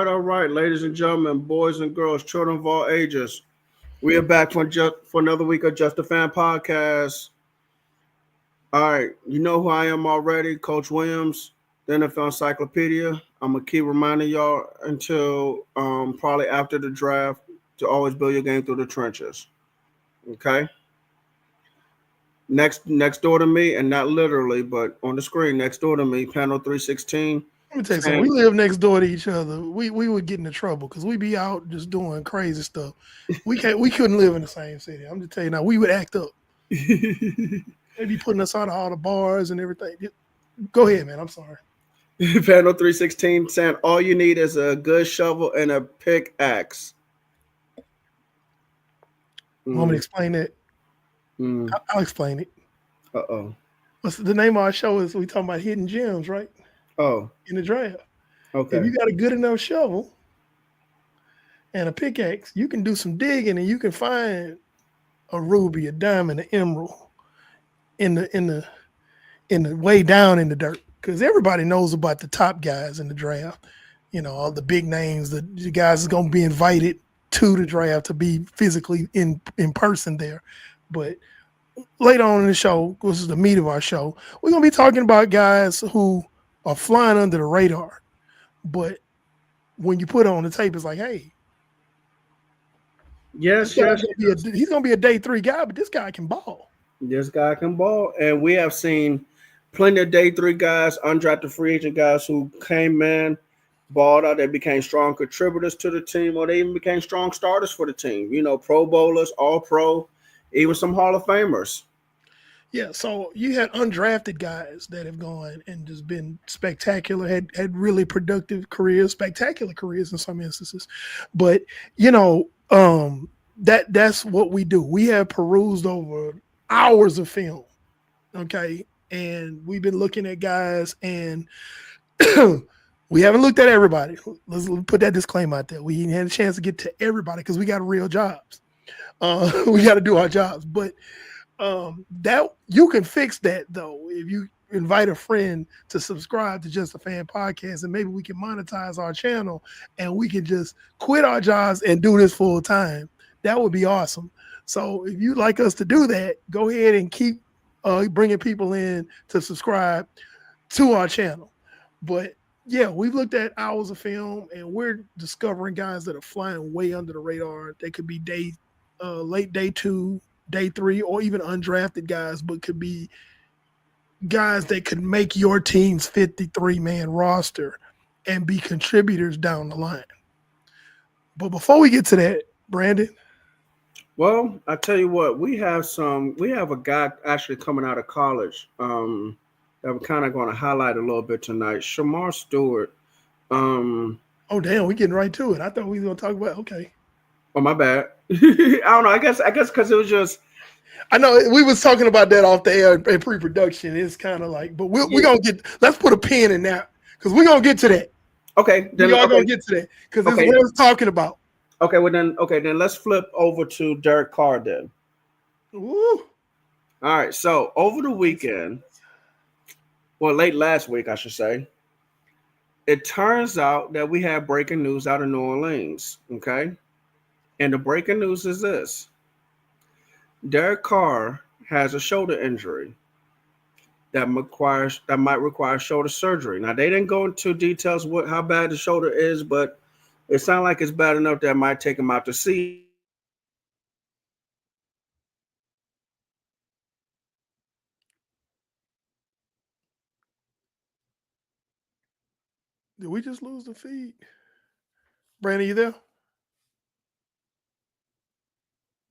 All right, ladies and gentlemen, boys and girls, children of all ages. We are back for another week of Just a Fan Podcast. All right, you know who I am already, Coach Williams, the NFL Encyclopedia. I'm gonna keep reminding y'all until probably after the draft to always build your game through the trenches. Okay. Next door to me, and not literally, but on the screen next door to me, panel 316. Let me tell you something. We live next door to each other. We would get into trouble because we be out just doing crazy stuff. We couldn't live in the same city. I'm just telling you now, we would act up. They be putting us out of all the bars and everything. Go ahead, man. I'm sorry. Panel 316 saying all you need is a good shovel and a pickaxe. Want me to explain that? I'll explain it. Uh-oh. What's the name of our show? Is we talking about hidden gems, right? Oh. In the draft. Okay. If you got a good enough shovel and a pickaxe, you can do some digging and you can find a ruby, a diamond, an emerald in the way down in the dirt. Because everybody knows about the top guys in the draft. You know, all the big names, the guys is gonna be invited to the draft to be physically in person there. But later on in the show, this is the meat of our show, we're gonna be talking about guys who are flying under the radar. But when you put it on the tape, it's like, hey, yes, he's gonna be a day 3 guy, but this guy can ball. This guy can ball, and we have seen plenty of day 3 guys, undrafted free agent guys who came in, balled out. They became strong contributors to the team, or they even became strong starters for the team. You know, Pro Bowlers, All Pro, even some Hall of Famers. Yeah, so you had undrafted guys that have gone and just been spectacular, had really productive careers, spectacular careers in some instances. But, you know, that's what we do. We have perused over hours of film, okay? And we've been looking at guys, and we haven't looked at everybody. Let's put that disclaimer out there. We didn't have a chance to get to everybody because we got real jobs. We got to do our jobs. But that you can fix that though if you invite a friend to subscribe to Just a Fan Podcast, and maybe we can monetize our channel and we can just quit our jobs and do this full time. That would be awesome. So if you'd like us to do that, go ahead and keep bringing people in to subscribe to our channel. But yeah, we've looked at hours of film, and we're discovering guys that are flying way under the radar. They could be late day 2, day 3, or even undrafted guys, but could be guys that could make your team's 53-man roster and be contributors down the line. But before we get to that, Brandon. Well, I tell you what, we have a guy actually coming out of college that we're kind of going to highlight a little bit tonight. Shemar Stewart. Oh, damn, we're getting right to it. I thought we were going to talk about, okay. Oh, my bad. I don't know. I guess because it was just. I know we was talking about that off the air in pre-production. It's kind of like, but we're going to let's put a pin in that because we're going to get to that. Okay. Then we're going to get to that because this is what I was talking about. Okay, then let's flip over to Derek Carr then. Woo. All right, so over the weekend, well, late last week, I should say, it turns out that we have breaking news out of New Orleans, okay? And the breaking news is this. Derek Carr has a shoulder injury that might require shoulder surgery. Now, they didn't go into details how bad the shoulder is, but it sounds like it's bad enough that it might take him out to sea. Did we just lose the feed? Brandon, you there?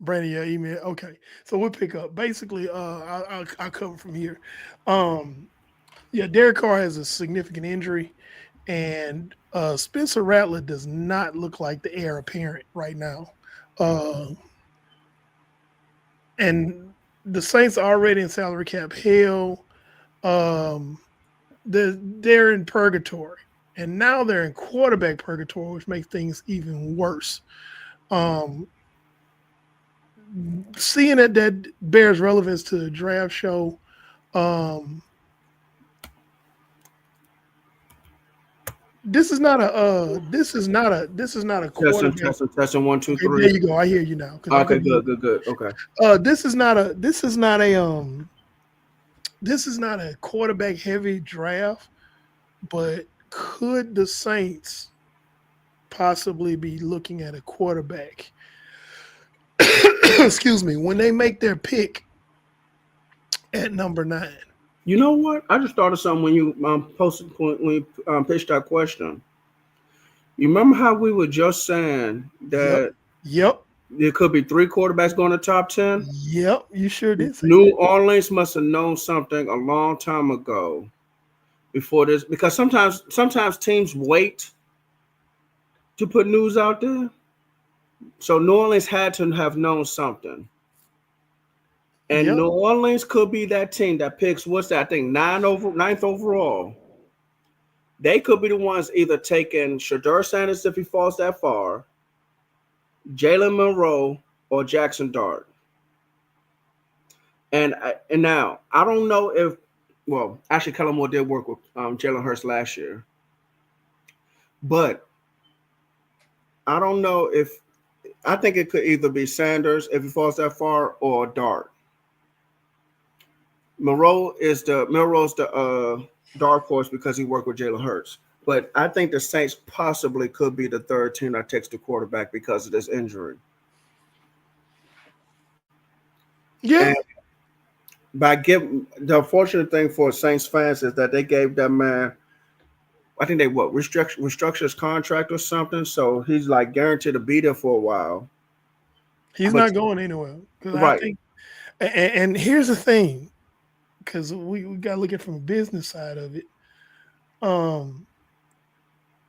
Brandon, your email. Okay, so we'll pick up. Basically, I'll cover from here. Yeah, Derek Carr has a significant injury, and Spencer Rattler does not look like the heir apparent right now. Uh, and the Saints are already in salary cap hell. Um, they're in purgatory, and now they're in quarterback purgatory, which makes things even worse. Um, Seeing that bears relevance to the draft show. This is not a quarterback. Testing 1, 2, Okay, 3. there you go. I hear you now. Okay, good. Okay. This is not a quarterback heavy draft, but could the Saints possibly be looking at a quarterback? Excuse me, when they make their pick at number 9. You know what? I just thought of something when you pitched that question. You remember how we were just saying that Yep. there could be 3 quarterbacks going to top 10? Yep, you sure did say New that. Orleans must have known something a long time ago before this, because sometimes teams wait to put news out there. So New Orleans had to have known something. And Yep. New Orleans could be that team that picks, what's that, I think, 9th overall. They could be the ones either taking Shedeur Sanders if he falls that far, Jalen Monroe, or Jackson Dart. And now, I don't know if, well, actually, Kellen Moore did work with Jalen Hurts last year. But I don't know if, I think it could either be Sanders if he falls that far, or Dart. Monroe's the dark horse because he worked with Jalen Hurts. But I think the Saints possibly could be the third team that takes the quarterback because of this injury. Yeah. And by giving, the unfortunate thing for Saints fans is that they gave that man, I think they restructure his contract or something, so he's like guaranteed to be there for a while. He's not going anywhere. Right. I think, and here's the thing, because we got to look at it from a business side of it.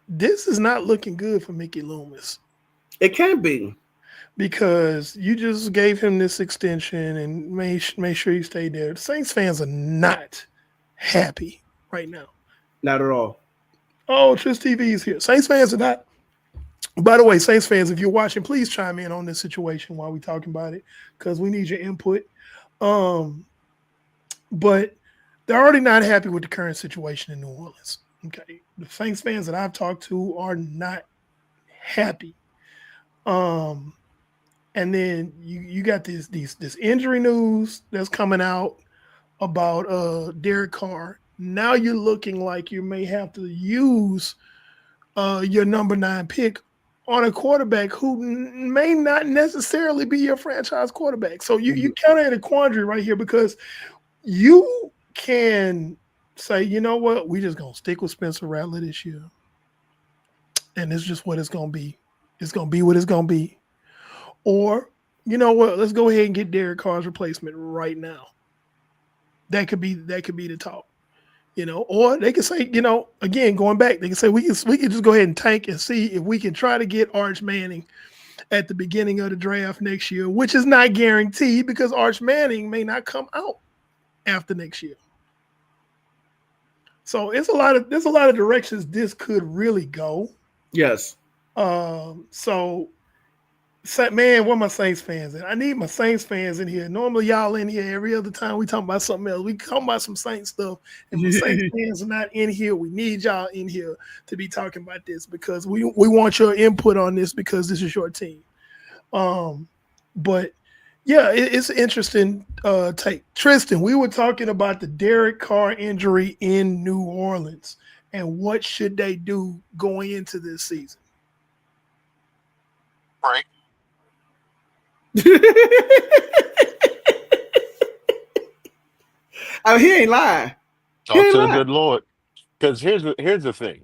This is not looking good for Mickey Loomis. It can't be. Because you just gave him this extension and made sure he stayed there. The Saints fans are not happy right now. Not at all. Oh, Tris TV is here. Saints fans are not. By the way, Saints fans, if you're watching, please chime in on this situation while we're talking about it, because we need your input. But they're already not happy with the current situation in New Orleans. Okay. The Saints fans that I've talked to are not happy. And then you got this injury news that's coming out about Derek Carr. Now you're looking like you may have to use your number 9 pick on a quarterback who may not necessarily be your franchise quarterback. So you kind of in a quandary right here, because you can say, you know what, we just gonna stick with Spencer Rattler this year, and it's just what it's gonna be. It's gonna be what it's gonna be. Or, you know what, let's go ahead and get Derek Carr's replacement right now. That could be the talk. Or they could say, again, going back, they can say we can just go ahead and tank and see if we can try to get Arch Manning at the beginning of the draft next year, which is not guaranteed because Arch Manning may not come out after next year. So there's a lot of directions this could really go. Yes. Man, where my Saints fans at? I need my Saints fans in here. Normally, y'all in here every other time we talk about something else. We talk about some Saints stuff, and my Saints fans are not in here. We need y'all in here to be talking about this because we want your input on this because this is your team. But yeah, it's an interesting take. Tristan, we were talking about the Derek Carr injury in New Orleans and what should they do going into this season. Right. I mean, he ain't lying. Talk to the good Lord. Because here's the thing,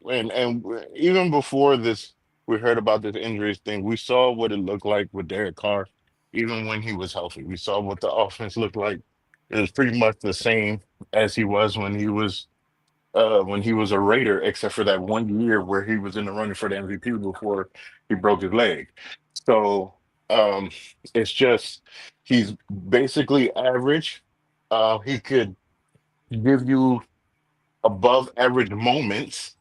and even before this, we heard about this injuries thing. We saw what it looked like with Derek Carr, even when he was healthy. We saw what the offense looked like. It was pretty much the same as he was when he was a Raider, except for that 1 year where he was in the running for the MVP before he broke his leg. So um, it's just he's basically average. He could give you above average moments,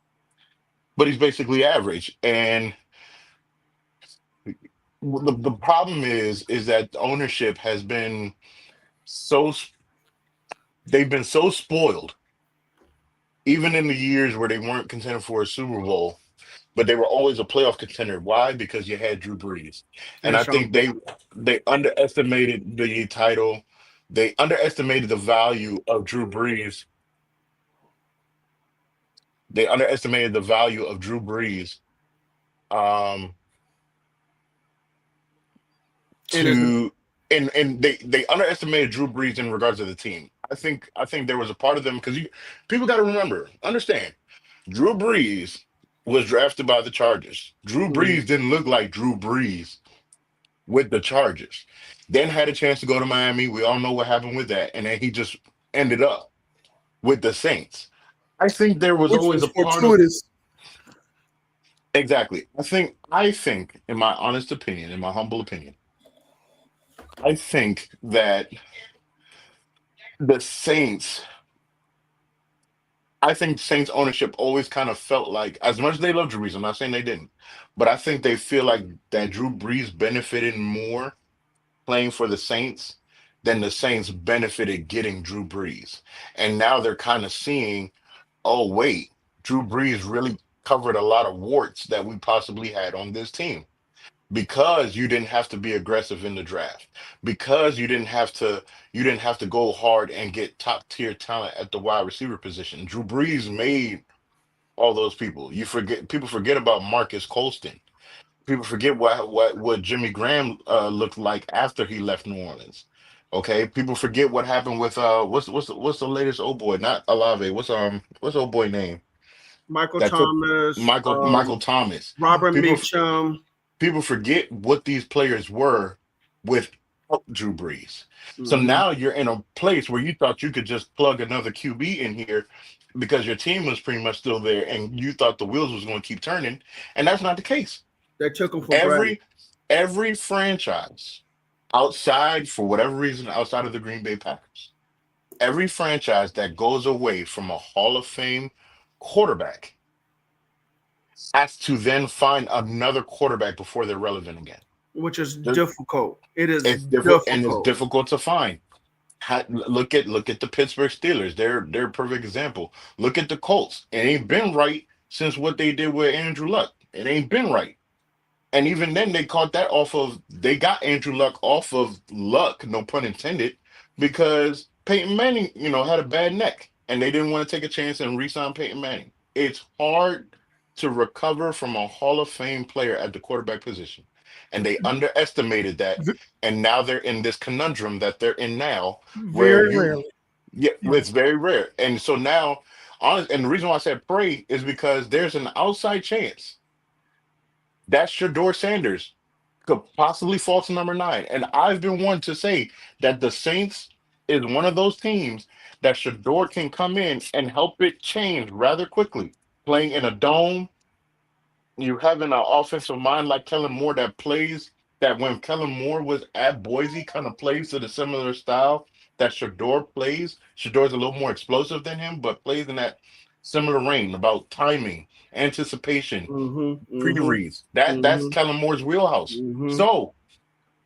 but he's basically average. And the problem is that the ownership has been so they've been so spoiled, even in the years where they weren't contending for a Super Bowl, but they were always a playoff contender. Why? Because you had Drew Brees, and And I Sean think Payton. they underestimated the title. They underestimated the value of Drew Brees. They underestimated the value of Drew Brees. Um, And it's to and they underestimated Drew Brees in regards to the team. I think there was a part of them because people got to remember, understand, Drew Brees was drafted by the Chargers. Drew mhm. Brees didn't look like Drew Brees with the Chargers. Then had a chance to go to Miami. We all know what happened with that, and then he just ended up with the Saints. I think there was which always was a part of fortuitous. exactly. I think, in my honest opinion, in my humble opinion, I think that the Saints, I think Saints ownership always kind of felt like, as much as they love Drew Brees, I'm not saying they didn't, but I think they feel like that Drew Brees benefited more playing for the Saints than the Saints benefited getting Drew Brees. And now they're kind of seeing, oh, wait, Drew Brees really covered a lot of warts that we possibly had on this team because you didn't have to be aggressive in the draft, because you didn't have to go hard and get top tier talent at the wide receiver position. Drew Brees made all those people. People forget about Marcus Colston. People forget what Jimmy Graham looked like after he left New Orleans. Okay, people forget what happened with what's the latest old boy? Not Olave. What's old boy name Michael that took Thomas, Michael Thomas. Robert People Meacham. people forget what these players were without Drew Brees. So Mhm. now you're in a place where you thought you could just plug another QB in here because your team was pretty much still there and you thought the wheels was going to keep turning, and that's not the case. They took him for granted. Every franchise outside, for whatever reason, outside of the Green Bay Packers, every franchise that goes away from a Hall of Fame quarterback has to then find another quarterback before they're relevant again. Which is There- difficult. It is It's difficult and it's difficult. difficult to find. Look at the Pittsburgh Steelers. They're a perfect example. Look at the Colts. It ain't been right since what they did with Andrew Luck. It ain't been right. And even then, they got Andrew Luck off of luck, no pun intended, because Peyton Manning, had a bad neck and they didn't want to take a chance and re-sign Peyton Manning. It's hard to recover from a Hall of Fame player at the quarterback position. And they underestimated that. V- And now they're in this conundrum that they're in now, where Very rarely. yeah, Yeah. it's very rare. And so now, and the reason why I said pray is because there's an outside chance that Shador Sanders could possibly fall to number 9. And I've been one to say that the Saints is one of those teams that Shador can come in and help it change rather quickly. Playing in a dome, you having an offensive mind like Kellen Moore that when Kellen Moore was at Boise kind of plays to the similar style that Shador plays. Shador's a little more explosive than him, but plays in that similar range about timing, anticipation, Mm-hmm. Mm-hmm. pre-reads. That's Mm-hmm. Kellen Moore's wheelhouse. Mm-hmm. So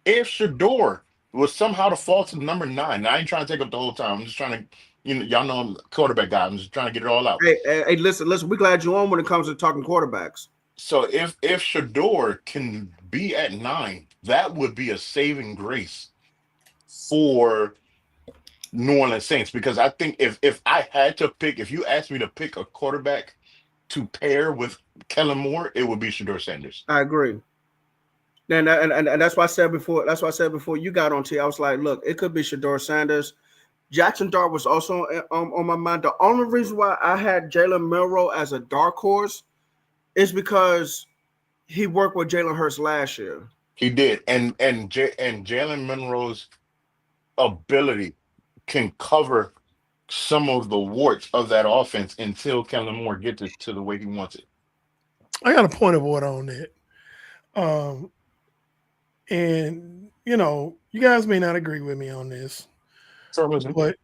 if Shador was somehow to fall to number 9, now I ain't trying to take up the whole time. I'm just trying to, y'all know I'm a quarterback guy. I'm just trying to get it all out. Hey, listen. We're glad you're on when it comes to talking quarterbacks. So if Shador can be at 9, that would be a saving grace for New Orleans Saints because I think if I had to pick, if you asked me to pick a quarterback to pair with Kellen Moore, it would be Shador Sanders. I agree. And that's why I said before. That's why I said before you got on T. I was like, look, it could be Shador Sanders. Jackson Dart was also on my mind. The only reason why I had Jalen Milroe as a dark horse is because he worked with Jalen Hurts last year. He did, and Jalen Monroe's ability can cover some of the warts of that offense until Kellen Moore gets it to the way he wants it. I got a point of order on that. And you guys may not agree with me on this, Sure, listen. but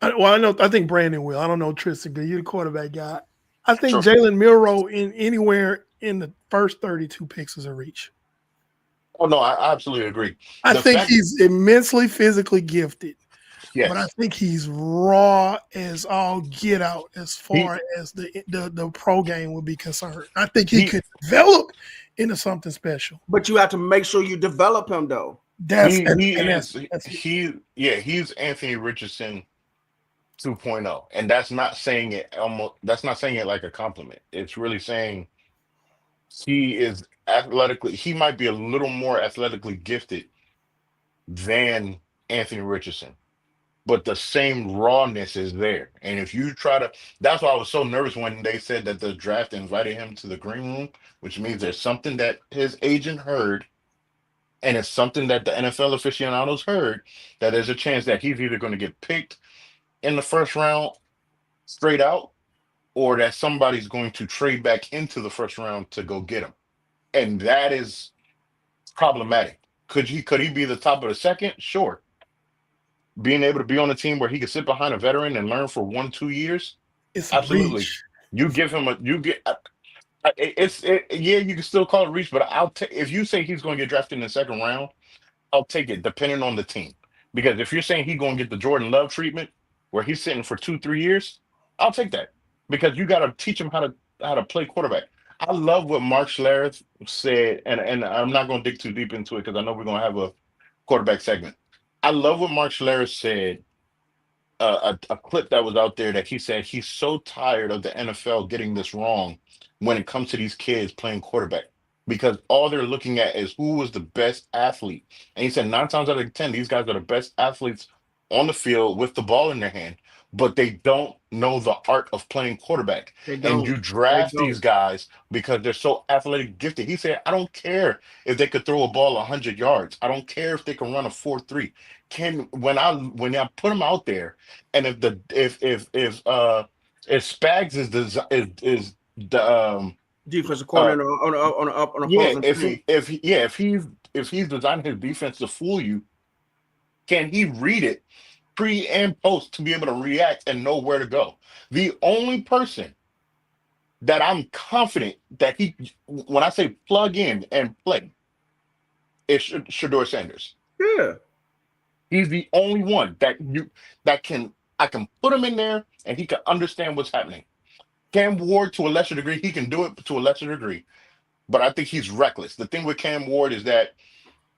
I think Brandon will. I don't know Tristan, but you're the quarterback guy. I think Sure. Jalen Milroe in anywhere in the first 32 picks is a reach. Oh no, I absolutely agree. I The think fact, he's immensely physically gifted, but I yes, think he's raw as all get out as he far as the pro game would be concerned. I think he he could develop into something special. But you have to make sure you develop him, though. That's and, he and is that's he yeah, he's Anthony Richardson 2.0. And that's not saying it almost that's not saying it like a compliment. It's really saying he is athletically he might be a little more athletically gifted than Anthony Richardson, but the same rawness is there. And if you try to, that's why I was so nervous when they said that the draft invited him to the green room, which means there's something that his agent heard, and it's something that the NFL aficionados heard, that there's a chance that he's either going to get picked in the first round straight out, or that somebody's going to trade back into the first round to go get him. And that is problematic. Could he be the top of the second? Sure. Being able to be on a team where he could sit behind a veteran and learn for 1 2 years, it's a absolutely. reach. You give him a you get yeah, you can still call it reach, but I'll take if you say he's going to get drafted in the second round, I'll take it depending on the team. Because if you're saying he's going to get the Jordan Love treatment where he's sitting for 2 3 years, I'll take that because you got to teach him how to play quarterback. I love what Mark Schlereth said, and I'm not going to dig too deep into it because I know we're going to have a quarterback segment. I love what Mark Schlereth said, a clip that was out there that he said he's so tired of the NFL getting this wrong when it comes to these kids playing quarterback because all they're looking at is who was the best athlete. And he said 9 times out of 10, these guys are the best athletes on the field with the ball in their hand, but they don't know the art of playing quarterback. They And don't. you They draft these don't. guys because they're so athletic gifted. He said, I don't care if they could throw a ball 100 yards. I don't care if they can run a 4.3. When I put them out there, and if Spags is the Defensive uh coordinator on yeah, opposing team. if he's designing his defense to fool you, can he read it pre and post to be able to react and know where to go? The only person that I'm confident that he, when I say plug in and play, is Shador Sanders. Yeah. He's the only one that can I can put him in there and he can understand what's happening. Cam Ward, to a lesser degree, he can do it to a lesser degree, but I think he's reckless. The thing with Cam Ward is that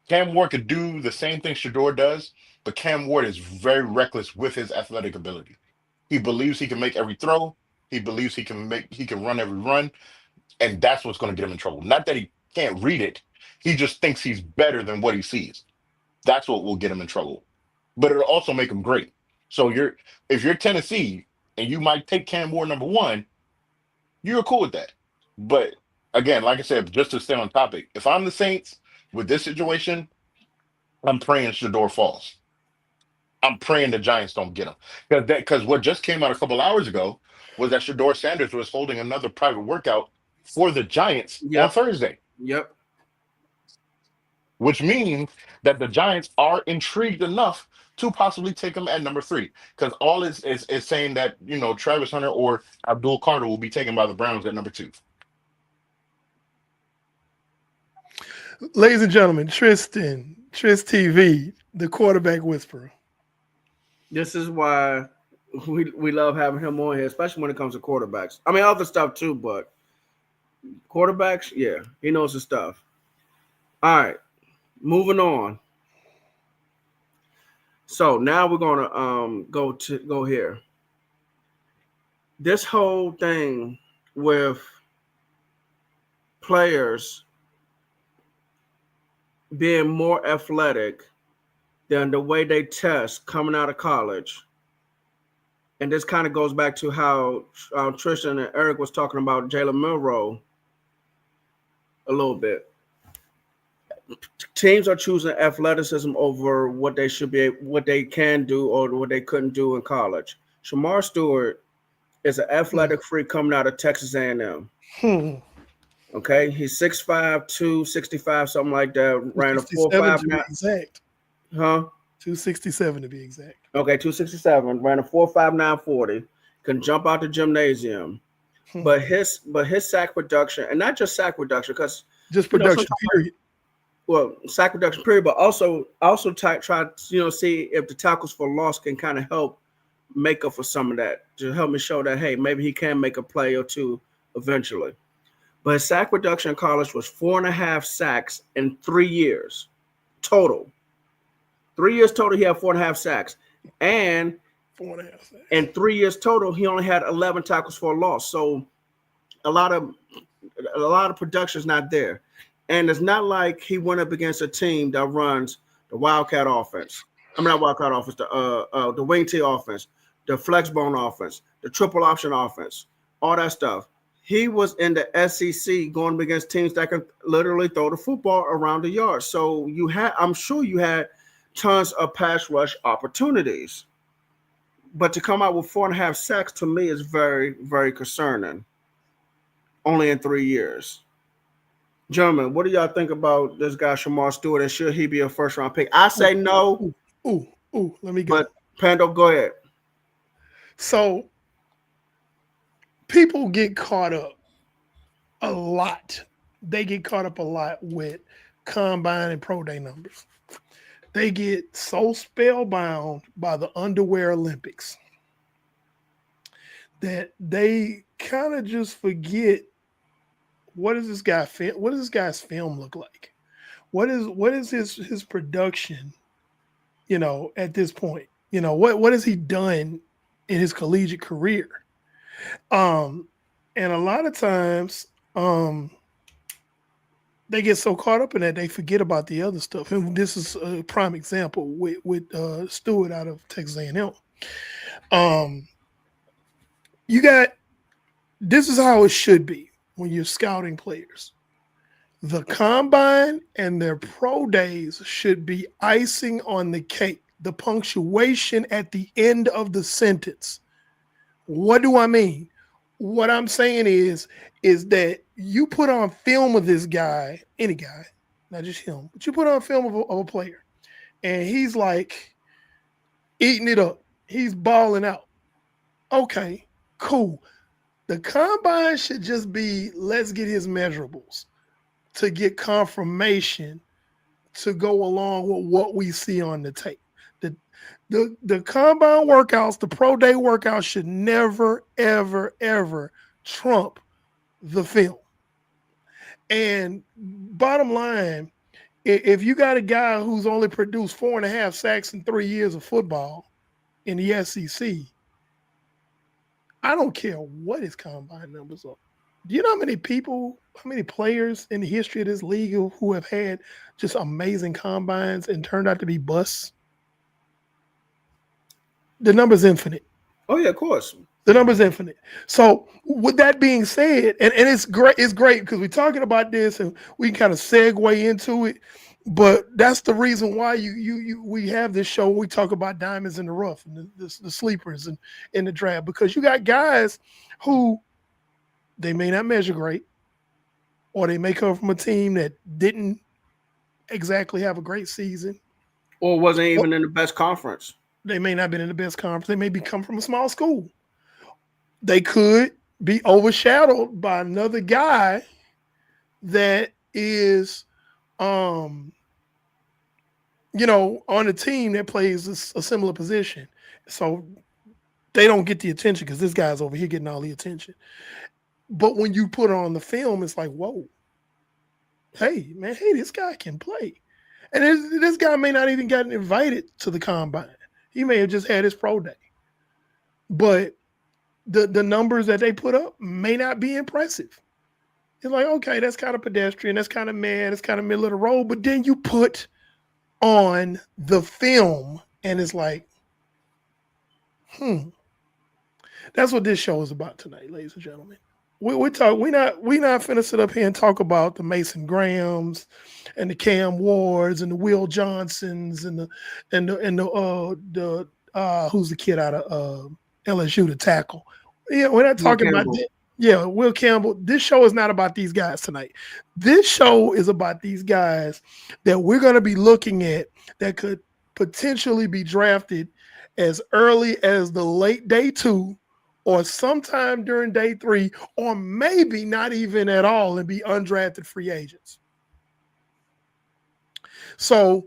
Cam Ward could do the same thing Shador does, but Cam Ward is very reckless with his athletic ability. He believes he can make every throw. He believes he can run every run, and that's what's going to get him in trouble. Not that he can't read it, he just thinks he's better than what he sees. That's what will get him in trouble. But it'll also make him great. So if you're Tennessee and you might take Cam Ward number one, you're cool with that. But again, like I said, just to stay on topic, if I'm the Saints with this situation, I'm praying Shador falls. I'm praying the Giants don't get him because what just came out a couple hours ago was that Shador Sanders was holding another private workout for the Giants on Yep. Thursday, Yep. which means that the Giants are intrigued enough to possibly take him at number three. Because all is saying that Travis Hunter or Abdul Carter will be taken by the Browns at number two. Ladies and gentlemen, Trist TV, the quarterback whisperer. This is why we love having him on here, especially when it comes to quarterbacks. I mean, other stuff too, but quarterbacks, yeah, he knows his stuff. All right, moving on. So now we're gonna go here. This whole thing with players being more athletic than the way they test coming out of college and this kind of goes back to how Tristan and Eric was talking about Jalen Milroe a little bit. Teams are choosing athleticism over what they should be, what they can do, or what they couldn't do in college. Shamar Stewart is an athletic freak coming out of Texas A&M. Okay, he's 6'5", 265, something like that. Ran a 4.59. To be exact. Huh? 267 to be exact. Okay, 267. Ran a 4.59 40. Can jump out the gymnasium. But his sack production, and not just sack production, because just production period. Well, sack reduction period, but also try to see if the tackles for loss can kind of help make up for some of that, to help me show that, hey, maybe he can make a play or two eventually. But his sack reduction in college was 4.5 sacks in 3 years total. 3 years total, he had 4.5 sacks, and 4.5 sacks. In 3 years total, he only had 11 tackles for a loss. So a lot of production is not there. And it's not like he went up against a team that runs the Wildcat offense. I mean, not Wildcat offense, the wing T offense, the flex bone offense, the triple option offense, all that stuff. He was in the SEC going up against teams that can literally throw the football around the yard. So I'm sure you had tons of pass rush opportunities. But to come out with 4.5 sacks to me is very, very concerning. Only in 3 years. Gentlemen, what do y'all think about this guy, Shamar Stewart, and should he be a first-round pick? I say no. Ooh, let me go. But Pando, go ahead. So people get caught up a lot. They get caught up a lot with combine and pro day numbers. They get so spellbound by the underwear Olympics that they kind of just forget, what does this guy's film look like? What is his production, at this point? What has he done in his collegiate career? And a lot of times they get so caught up in that they forget about the other stuff. And this is a prime example with Stewart out of Texas A&M. This is how it should be when you're scouting players. The combine and their pro days should be icing on the cake, the punctuation at the end of the sentence. What do I mean? What I'm saying is that you put on film of this guy, any guy, not just him, but you put on film of a player, and he's like eating it up. He's balling out. Okay, cool. The combine should just be, let's get his measurables to get confirmation to go along with what we see on the tape. The combine workouts, the pro day workouts should never, ever, ever trump the film. And bottom line, if you got a guy who's only produced 4.5 sacks in 3 years of football in the SEC, I don't care what his combine numbers are. Do you know how many players in the history of this league who have had just amazing combines and turned out to be busts? The number's infinite. Oh, yeah, of course. The number's infinite. So with that being said, and it's great because we're talking about this and we can kind of segue into it, but that's the reason why we have this show. We talk about diamonds in the rough and the sleepers and in the draft, because you got guys who they may not measure great, or they may come from a team that didn't exactly have a great season, or wasn't even in the best conference. They may not have been in the best conference. They may come from a small school. They could be overshadowed by another guy that is, on a team that plays a similar position. So they don't get the attention because this guy's over here getting all the attention. But when you put on the film, it's like, whoa, hey, this guy can play. And this guy may not even gotten invited to the combine. He may have just had his pro day. But the numbers that they put up may not be impressive. It's like, okay, that's kind of pedestrian. That's kind of mad. It's kind of middle of the road. But then you put on the film and it's like, That's what this show is about tonight, ladies and gentlemen. We not finna sit up here and talk about the Mason Grahams and the Cam Wards and the Will Johnsons and the who's the kid out of LSU to tackle. Yeah, we're not talking about Will Campbell. This show is not about these guys tonight. This show is about these guys that we're going to be looking at that could potentially be drafted as early as the late day 2 or sometime during day 3, or maybe not even at all and be undrafted free agents. So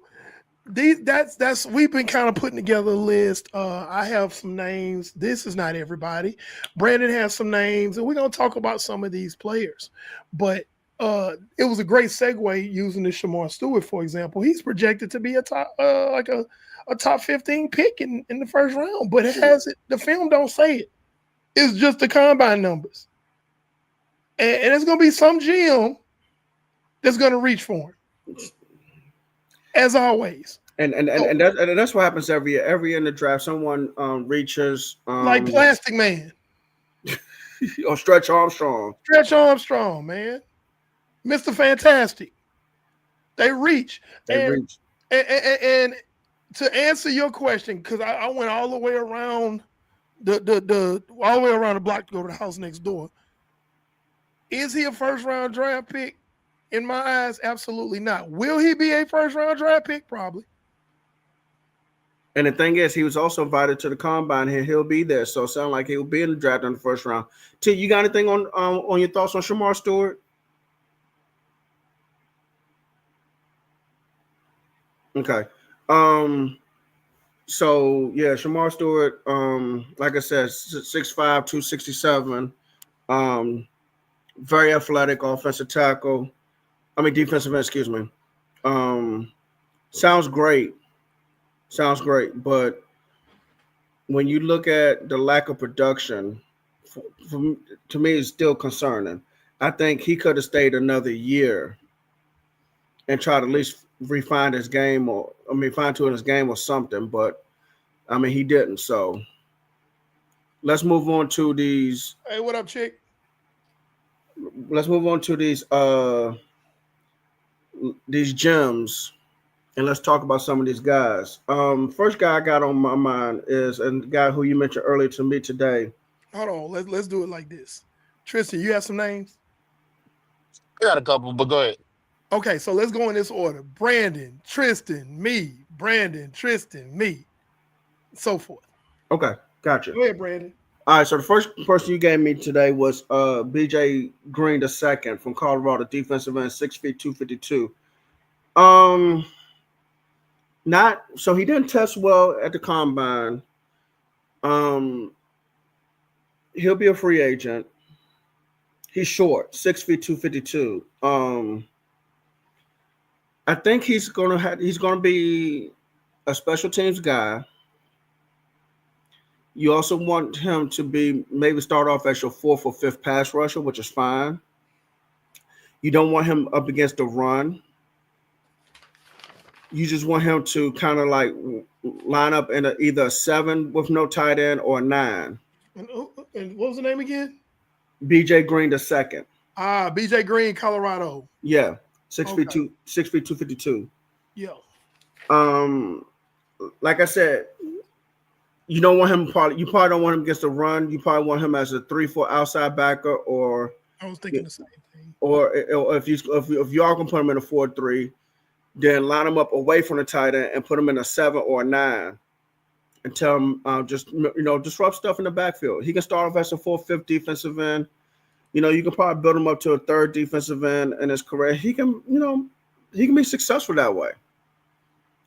that's we've been kind of putting together a list. I have some names. This is not everybody. Brandon has some names, and we're gonna talk about some of these players. But it was a great segue using the Shamar Stewart, for example. He's projected to be a top a top 15 pick in the first round, but it hasn't. The film don't say it. It's just the combine numbers, and it's gonna be some GM that's gonna reach for him, as always. And that's what happens every year. Every year in the draft, someone reaches like Plastic Man or Stretch Armstrong. Stretch Armstrong, man, Mr. Fantastic. They reach. And to answer your question, because I went all the way around all the way around the block to go to the house next door. Is he a first round draft pick? In my eyes, absolutely not. Will he be a first round draft pick? Probably. And the thing is, he was also invited to the combine here. He'll be there. So it sounds like he'll be in the draft in the first round. T, you got anything on your thoughts on Shamar Stewart? Okay. So yeah, Shamar Stewart, like I said, 6'5", 267. Very athletic offensive tackle. Defensive end, excuse me. Sounds great. But when you look at the lack of production, to me, it's still concerning. I think he could have stayed another year and tried to at least refine his game fine-tune his game or something. But, he didn't. So let's move on to these. Hey, what up, chick? Let's move on to these gems, and let's talk about some of these guys. First guy I got on my mind is a guy who you mentioned earlier to me today. Hold on, let's do it like this. Tristan, you have some names? I got a couple, but go ahead. Okay, so let's go in this order. Brandon, Tristan, me. Brandon, Tristan, me. So forth. Okay, gotcha. Go ahead, Brandon. All right, so the first person you gave me today was BJ Green II from Colorado, defensive end, 6 feet, 252. So he didn't test well at the combine. He'll be a free agent. He's short, 6 feet, 252. I think he's gonna be a special teams guy. You also want him to be maybe start off as your 4th or 5th pass rusher, which is fine. You don't want him up against the run. You just want him to kind of like line up in either a 7 with no tight end or a 9. And what was the name again? BJ Green II. BJ Green, Colorado. Yeah, 6 feet 252. Yeah. Like I said, you don't want him. You probably don't want him against the run. You probably want him as a 3-4 outside backer, or I was thinking the same thing. Or if you are gonna put him in a 4-3, then line him up away from the tight end and put him in a 7 or a 9, and tell him disrupt stuff in the backfield. He can start off as a 4th, 5th defensive end. You can probably build him up to a 3rd defensive end in his career. He can be successful that way.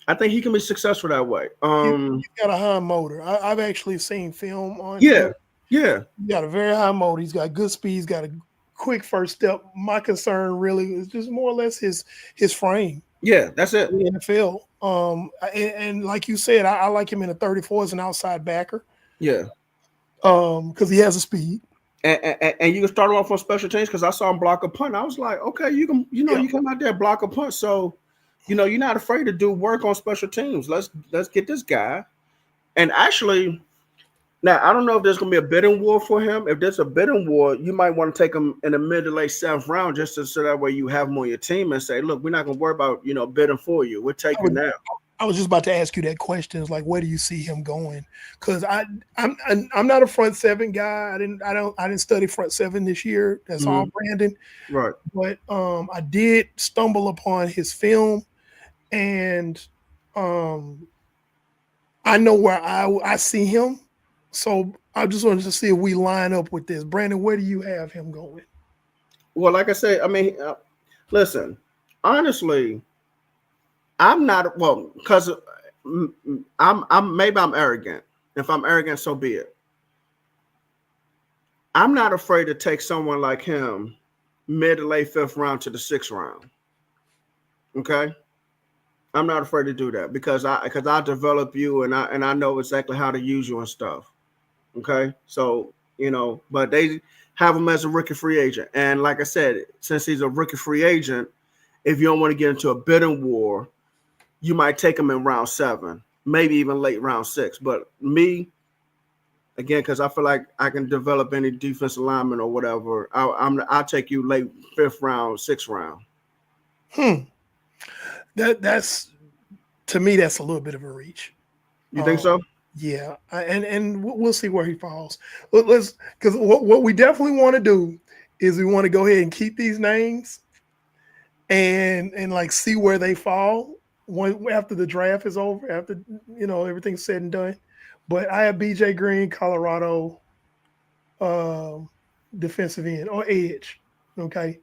I think he can be successful that way. He's got a high motor. I've actually seen film on him. Yeah. He's got a very high motor. He's got good speed. He's got a quick first step. My concern really is just more or less his frame. Yeah, that's it. In the NFL. And like you said, I like him in a 34 as an outside backer. Yeah. Because he has a speed. And you can start him off on special teams because I saw him block a punt. I was like, okay, you come out there and block a punt. So, you're not afraid to do work on special teams. Let's get this guy. And actually, Now, I don't know if there's going to be a bidding war for him. If there's a bidding war, you might want to take him in the mid to late seventh round so that way you have him on your team and say, look, we're not going to worry about, bidding for you. We'll take you now. I was just about to ask you that question. It's like, where do you see him going? Because I'm not a front seven guy. I didn't study front seven this year. That's all Brandon. Right. But I did stumble upon his film, and I know where I see him. So I just wanted to see if we line up with this. Brandon, where do you have him going? Well, like I said, I mean, listen, honestly, I'm not because I'm arrogant. If I'm arrogant, so be it. I'm not afraid to take someone like him mid to late fifth round to the sixth round. Okay, I'm not afraid to do that because I develop you and I know exactly how to use you and stuff. Okay, so but they have him as a rookie free agent, and like I said, since he's a rookie free agent, if you don't want to get into a bidding war, you might take him in round 7, maybe even late round 6. But me, again, because I feel like I can develop any defensive lineman or whatever, I'll take you late 5th round, 6th round. That's to me, that's a little bit of a reach. You think so? Yeah, and we'll see where he falls. Let's because what we definitely want to do is we want to go ahead and keep these names and like see where they fall after the draft is over, after everything's said and done. But I have BJ Green, Colorado, defensive end or edge. Okay.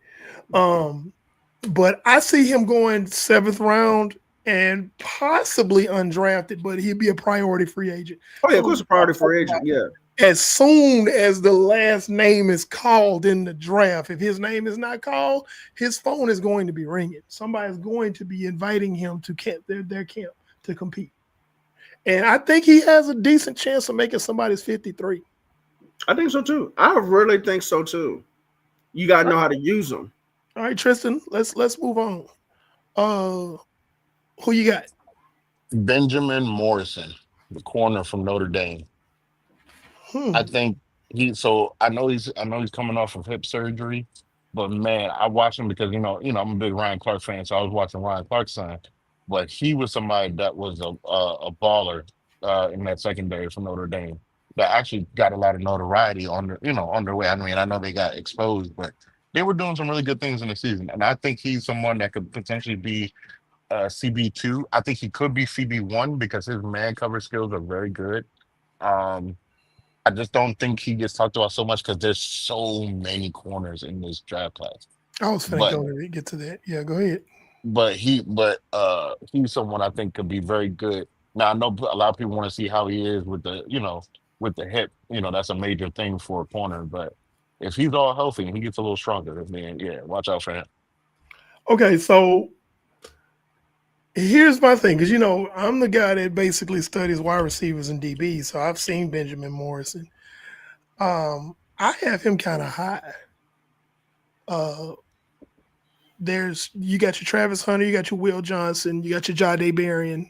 But I see him going 7th round and possibly undrafted, but he'd be a priority free agent. Oh, yeah, of course, a priority free agent, yeah. As soon as the last name is called in the draft, if his name is not called, his phone is going to be ringing. Somebody's going to be inviting him to their camp to compete. And I think he has a decent chance of making somebody's 53. I think so, too. I really think so, too. You got to know how to use them. All right, Tristan, let's move on. Who you got? Benjamin Morrison, the corner from Notre Dame. I think I know he's coming off of hip surgery, but man, I watched him because I'm a big Ryan Clark fan, so I was watching Ryan Clark's son. But he was somebody that was a baller in that secondary for Notre Dame that actually got a lot of notoriety on their way. I mean, I know they got exposed, but they were doing some really good things in the season, and I think he's someone that could potentially be CB2. I think he could be CB1 because his man cover skills are very good. I just don't think he gets talked about so much because there's so many corners in this draft class. I was going to get to that. Yeah, go ahead. But he's someone I think could be very good. Now I know a lot of people want to see how he is with the hip. That's a major thing for a corner. But if he's all healthy and he gets a little stronger, then yeah, watch out for him. Okay, so here's my thing, because I'm the guy that basically studies wide receivers and DBs, so I've seen Benjamin Morrison. I have him kind of high. You got your Travis Hunter, you got your Will Johnson, you got your Jahdae Barron,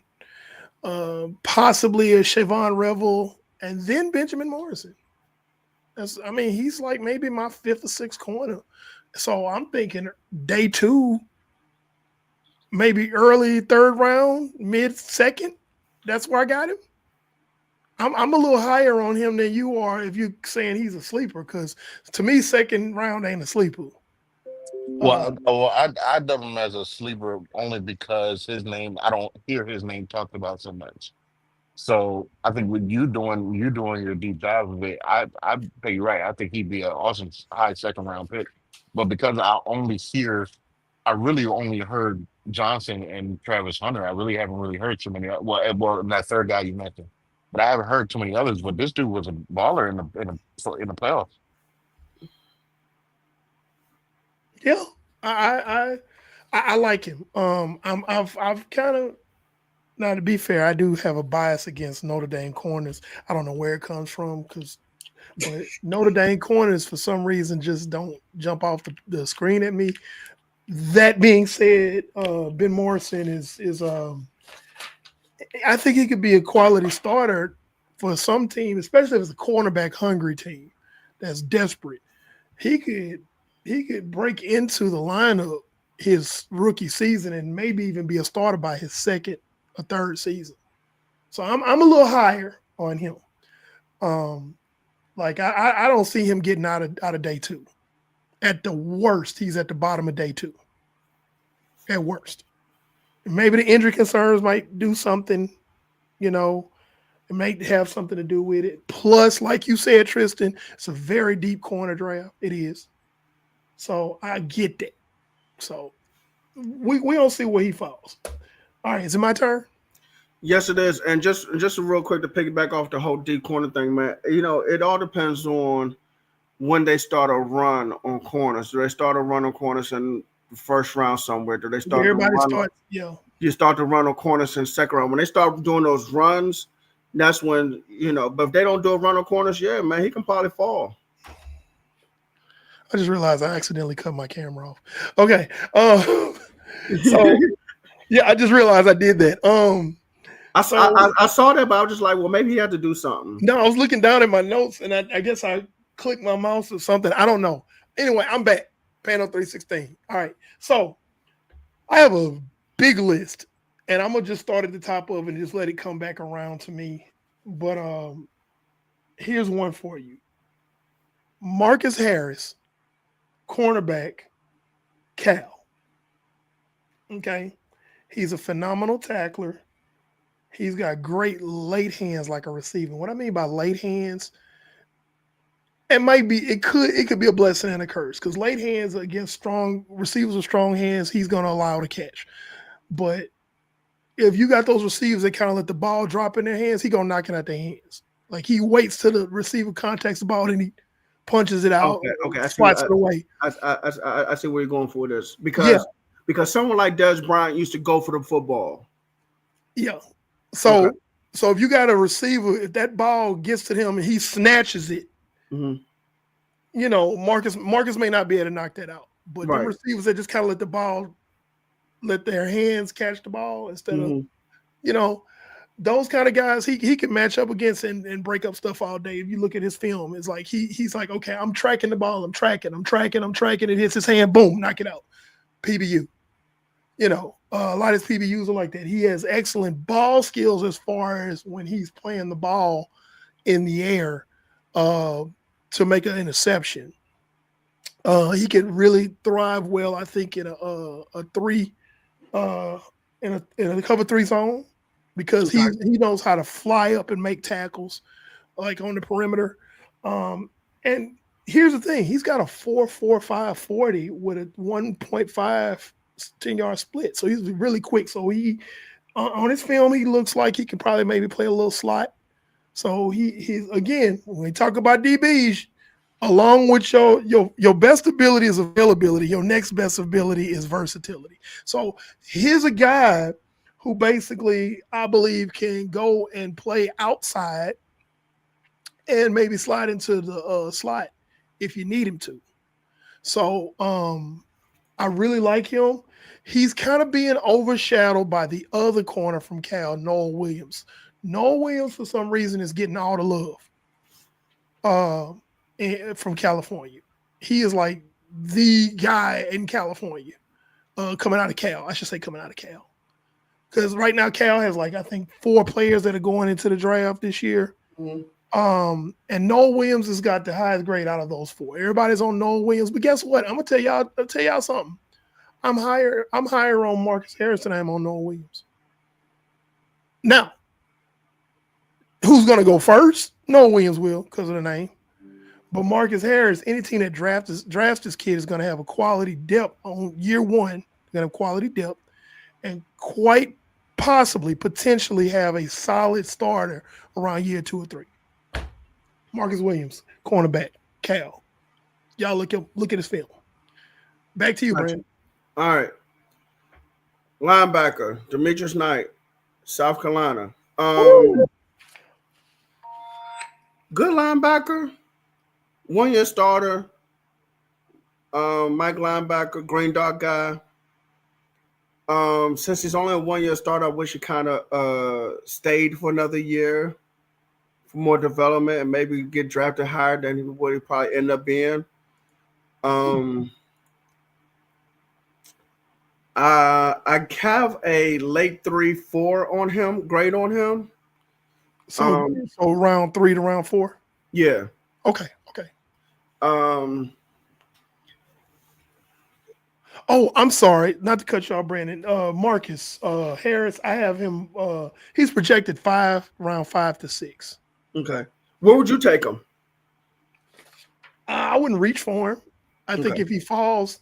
possibly a Shavon Revel, and then Benjamin Morrison. He's like maybe my 5th or 6th corner. So I'm thinking day 2. Maybe early 3rd round, mid 2nd. That's where I got him. I'm a little higher on him than you are if you're saying he's a sleeper, because to me, 2nd round ain't a sleeper. Well, I dub him as a sleeper only because his name, I don't hear his name talked about so much. So I think with you doing your deep dive of it, I think you're right. I think he'd be an awesome high 2nd round pick. But because I really only heard Johnson and Travis Hunter. I really haven't heard too many. Well, that 3rd guy you mentioned, but I haven't heard too many others. But this dude was a baller in the playoffs. Yeah, I like him. I've kind of, now to be fair, I do have a bias against Notre Dame corners. I don't know where it comes from, but Notre Dame corners for some reason just don't jump off the screen at me. That being said, Ben Morrison is I think he could be a quality starter for some team, especially if it's a cornerback hungry team that's desperate, he could break into the lineup his rookie season and maybe even be a starter by his second or third season. So I'm a little higher on him. Like I don't see him getting out of day two. At the worst, he's at the bottom of day two. At worst. Maybe the injury concerns might do something, you know, it might have something to do with it. Plus, like you said, Tristan, it's a very deep corner draft. It is. So I get that. So we don't see where he falls. All right, is it my turn? Yes, it is. And just real quick to piggyback off the whole deep corner thing, man. You know, it all depends on when they start a run on corners. Do they start a run on corners in the first round somewhere? Do they start? Everybody starts, yeah. You start to run on corners in second round. When they start doing those runs, that's when, you know. But if they don't do a run on corners, yeah, man, he can probably fall. I just realized I accidentally cut my camera off. Okay. So yeah, I just realized I did that. I saw that, but I was just like, well, maybe he had to do something. No, I was looking down at my notes, and I guess I clicked my mouse or something. I don't know. Anyway, I'm back. Panel 316. All right. So I have a big list, and I'm going to just start at the top of it and just let it come back around to me. But here's one for you. Marcus Harris, cornerback, Cal. Okay. He's a phenomenal tackler. He's got great late hands like a receiver. What I mean by late hands, it could be a blessing and a curse, because late hands against strong receivers with strong hands, he's going to allow to catch. But if you got those receivers that kind of let the ball drop in their hands, he's going to knock it out their hands. Like, he waits till the receiver contacts the ball and he punches it out. Okay. Swats it away. I see where you're going for this. Because someone like Des Bryant used to go for the football. Yeah. So if you got a receiver, if that ball gets to him and he snatches it, you know, Marcus may not be able to knock that out. But the receivers that just kind of let their hands catch the ball instead of, you know, those kind of guys he can match up against and break up stuff all day. If you look at his film, it's like he's like, okay, I'm tracking the ball, I'm tracking, it hits his hand, boom, knock it out. PBU. You know, a lot of his PBUs are like that. He has excellent ball skills as far as when he's playing the ball in the air to make an interception. He can really thrive well, I think, in a three in a cover three zone, because he knows how to fly up and make tackles like on the perimeter. And here's the thing: he's got a 4.45 40 with a 1.5 10-yard split, so he's really quick. So he on his film, he looks like he can probably maybe play a little slot. So he's, again, when we talk about DBs, along with your best ability is availability, your next best ability is versatility. So here's a guy who basically, I believe, can go and play outside and maybe slide into the slot if you need him to. So I really like him. He's kind of being overshadowed by the other corner from Cal, Noel Williams. Noel Williams, for some reason, is getting all the love from California. He is like the guy in California coming out of Cal. I should say coming out of Cal. Because right now Cal has, like, I think 4 players that are going into the draft this year. And Noel Williams has got the highest grade out of those 4. Everybody's on Noel Williams, but guess what? I'll tell y'all something. I'm higher on Marcus Harris than I am on Noel Williams. Now, who's gonna go first? Noel Williams will, because of the name. But Marcus Harris, any team that drafts this kid is gonna have a quality depth on year one. They're gonna have quality depth and quite possibly, potentially have a solid starter around year 2 or 3. Marcus Williams, cornerback, Cal. Y'all look at his film. Back to you, Brandon. All right. Linebacker, Demetrius Knight, South Carolina. Good linebacker. 1-year starter. Mike linebacker, green dot guy. Since he's only a 1-year starter, I wish he kind of stayed for another year for more development and maybe get drafted higher than what he probably end up being. I have a late 3-4 on him, grade on him. So round 3 to round 4. Yeah. Okay. Um, Oh, I'm sorry, not to cut you off, Brandon. Marcus Harris, I have him. He's projected round 5 to 6. okay. Where would you take him? I wouldn't reach for him. I think Okay. if he falls,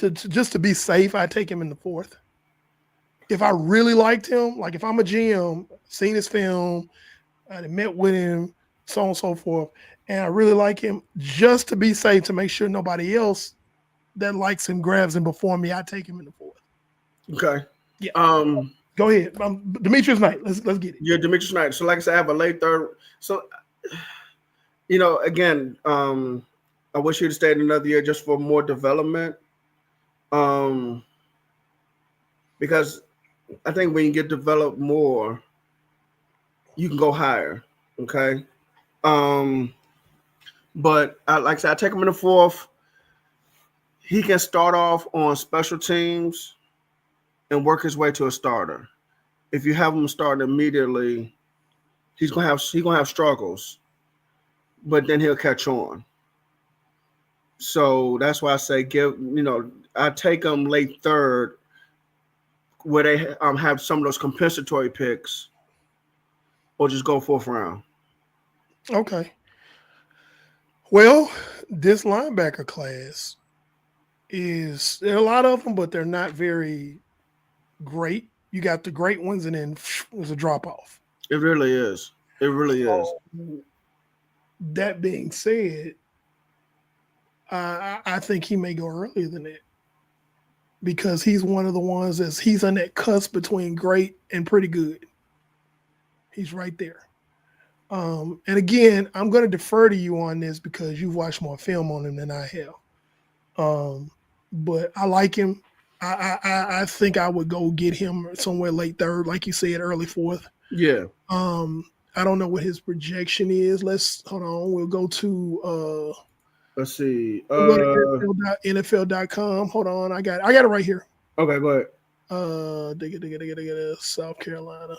just to be safe, I take him in the 4th. If I really liked him, like if I'm a GM, seen his film, I met with him, so on and so forth, and I really like him, just to be safe, to make sure nobody else that likes him grabs him before me, I take him in the 4th. Okay. Yeah. Go ahead, Demetrius Knight. Let's get it. Yeah, Demetrius Knight. So, like I said, I have a late 3rd. So, again, I wish he'd have stayed another year just for more development. Because I think when you get developed more, you can go higher. Okay. But like I said, I take him in the 4th. He can start off on special teams and work his way to a starter. If you have him start immediately, he's gonna have struggles, but then he'll catch on. So that's why I say I take him late 3rd, where they have some of those compensatory picks, or just go 4th round. Okay. Well, this linebacker class there are a lot of them, but they're not very great. You got the great ones, and then there's a drop off. It really is. It really is. That being said, I think he may go earlier than that, because he's one of the ones he's on that cusp between great and pretty good. He's right there. And again, I'm going to defer to you on this because you've watched more film on him than I have. But I like him. I think I would go get him somewhere late 3rd, like you said, early 4th. Yeah. I don't know what his projection is. Hold on. We'll go to let's see. NFL.com. Hold on. I got it right here. Okay, go ahead. South Carolina.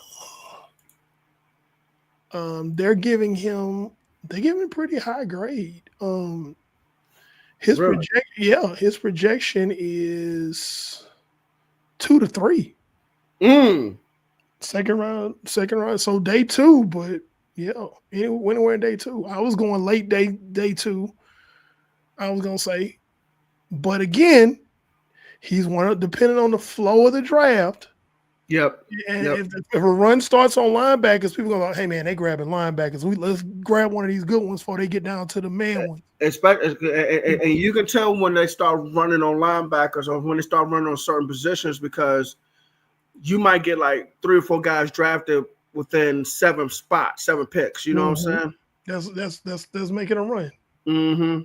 They're giving him pretty high grade. His projection is 2 to 3. Second round. So day 2, but yeah, anywhere in day 2. I was going late day 2. I was gonna say, but again, he's depending on the flow of the draft. Yep. And if a run starts on linebackers, people go like, "Hey man, they grabbing linebackers. Let's grab one of these good ones before they get down to the man ones." And you can tell when they start running on linebackers or when they start running on certain positions, because you might get like 3 or 4 guys drafted within 7 picks. You know what I'm saying? That's making a run. Mm-hmm.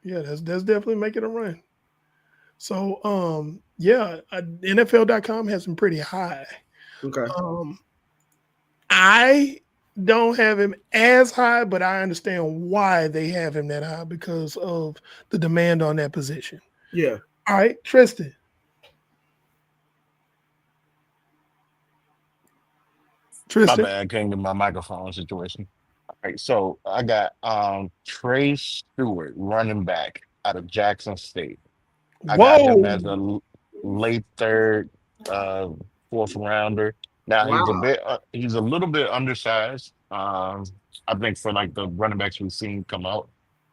Yeah, that's definitely making a run. So, NFL.com has him pretty high. Okay. I don't have him as high, but I understand why they have him that high, because of the demand on that position. Yeah. All right, Tristan. My bad, I couldn't get my microphone situation. All right, so I got Trey Stewart, running back out of Jackson State. I got him as a late 3rd, 4th rounder. Now he's a little bit undersized. I think for like the running backs we've seen come out,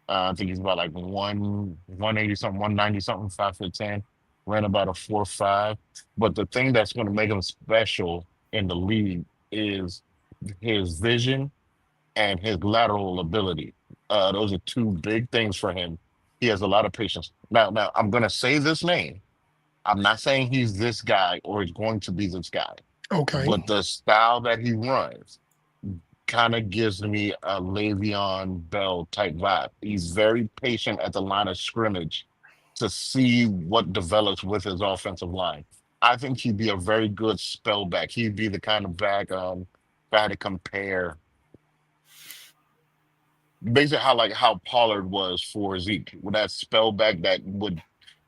I think he's about like 180 something, 190 something, 5'10", ran about a 4.5. But the thing that's going to make him special in the league is his vision and his lateral ability. Those are 2 big things for him. He has a lot of patience. Now I'm going to say this name. I'm not saying he's this guy or he's going to be this guy. Okay. But the style that he runs kind of gives me a Le'Veon Bell type vibe. He's very patient at the line of scrimmage to see what develops with his offensive line. I think he'd be a very good spell back. He'd be the kind of back I had to compare basically how Pollard was for Zeke with that spell back that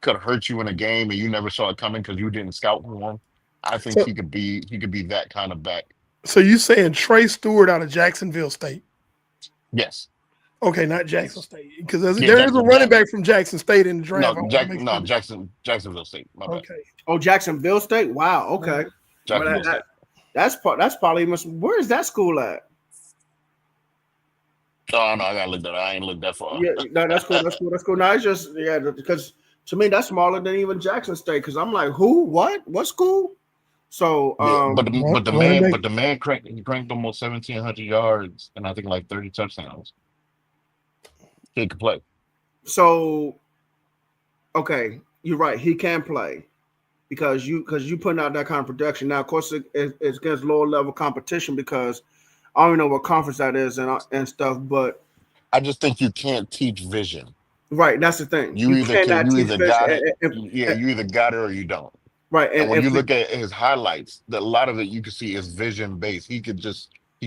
could hurt you in a game and you never saw it coming because you didn't scout for him. I think So, he could be that kind of back. so you saying Trey Stewart out of Jacksonville State? Yes. Okay, not Jackson State, because Yeah, there is a running back from Jackson State in the draft. Jacksonville State. My bad. Okay. Oh, Jacksonville State. Wow. Okay. Jacksonville But State. that's probably where is that school at? Oh no, I gotta look that. I ain't looked that far. Yeah, no, that's cool. That's cool. That's cool. No, it's just because to me that's smaller than even Jackson State. Because I'm like, who? What school? So Yeah, but running back. the man cranked almost 1,700 yards and I think like 30 touchdowns. He could play. so okay, you're right. He can play because you putting out that kind of production. Now, of course, it's against lower level competition because I don't even know what conference that is and stuff. But I just think you can't teach vision. right, that's the thing. You cannot teach either fish got it. Yeah, you either got it or you don't. right. And when you look at his highlights, a lot of it you can see is vision based. He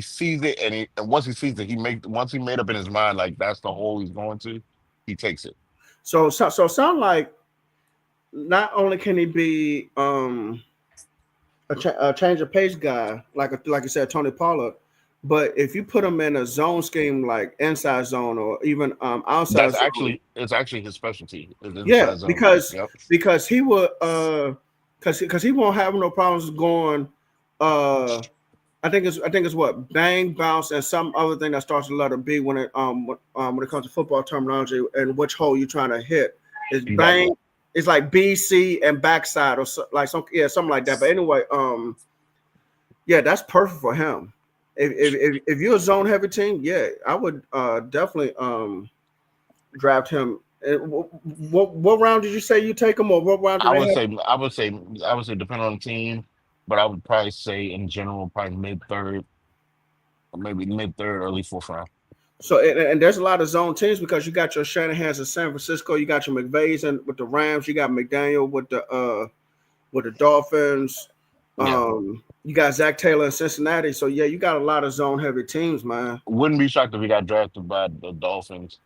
sees it and once he sees it, once he made up in his mind like that's the hole he's going to, he takes it. So sound like not only can he be a change of pace guy like you said Tony Pollard, but if you put him in a zone scheme like inside zone or even outside zone, It's actually his specialty. yeah, Zone. because he would because he won't have no problems going I think it's what bang, bounce, and some other thing that starts with letter B when it comes to football terminology and which hole you're trying to hit. It's bang. It's like B, C, and backside or something like that. But anyway, yeah, that's perfect for him. If you're a zone heavy team, yeah, I would definitely draft him. What round did you say you take him, or what round? I would say depending on the team, but I would probably say in general probably mid-third, or maybe mid-third, early fourth round. So and there's a lot of zone teams because you got your Shanahan's in San Francisco, you got your McVays and with the Rams, you got McDaniel with the Dolphins. Yeah. You got Zach Taylor in Cincinnati. So yeah, you got a lot of zone heavy teams, man. Wouldn't be shocked if he got drafted by the Dolphins.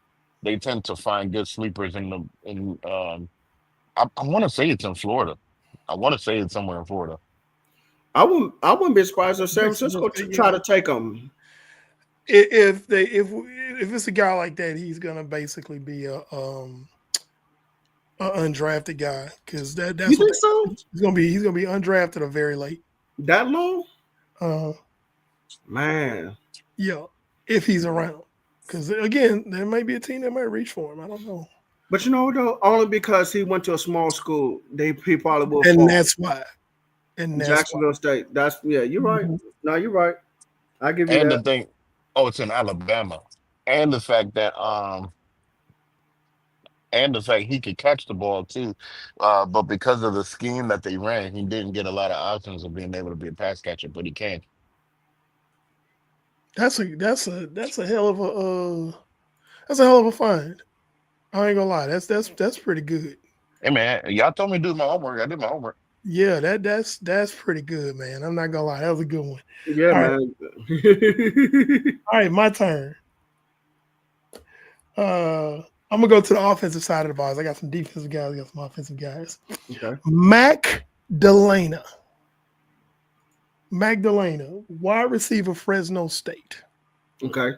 They tend to find good sleepers I want to say it's in Florida. I want to say it's somewhere in Florida. I wouldn't be surprised if San Francisco try to take them. If it's a guy like that, he's gonna basically be a undrafted guy because that's you think so? He's gonna be undrafted or very late. That low? Man, yeah, if he's around, because again, there may be a team that might reach for him. I don't know. But you know, though, only because he went to a small school, he probably will. And that's why. And that's Jacksonville State. You're right. Mm-hmm. No, you're right. I give you and that. The thing, it's in Alabama, and the fact that he could catch the ball too, but because of the scheme that they ran, he didn't get a lot of options of being able to be a pass catcher, but he can. That's a hell of a find. I ain't gonna lie. That's pretty good. Hey man, y'all told me to do my homework. I did my homework. Yeah, that's pretty good, man. I'm not gonna lie. That was a good one. Yeah, all man. Right. All right, my turn. I'm gonna go to the offensive side of the ball. I got some defensive guys, I got some offensive guys. Okay. Mac Delana, wide receiver, Fresno State. Okay.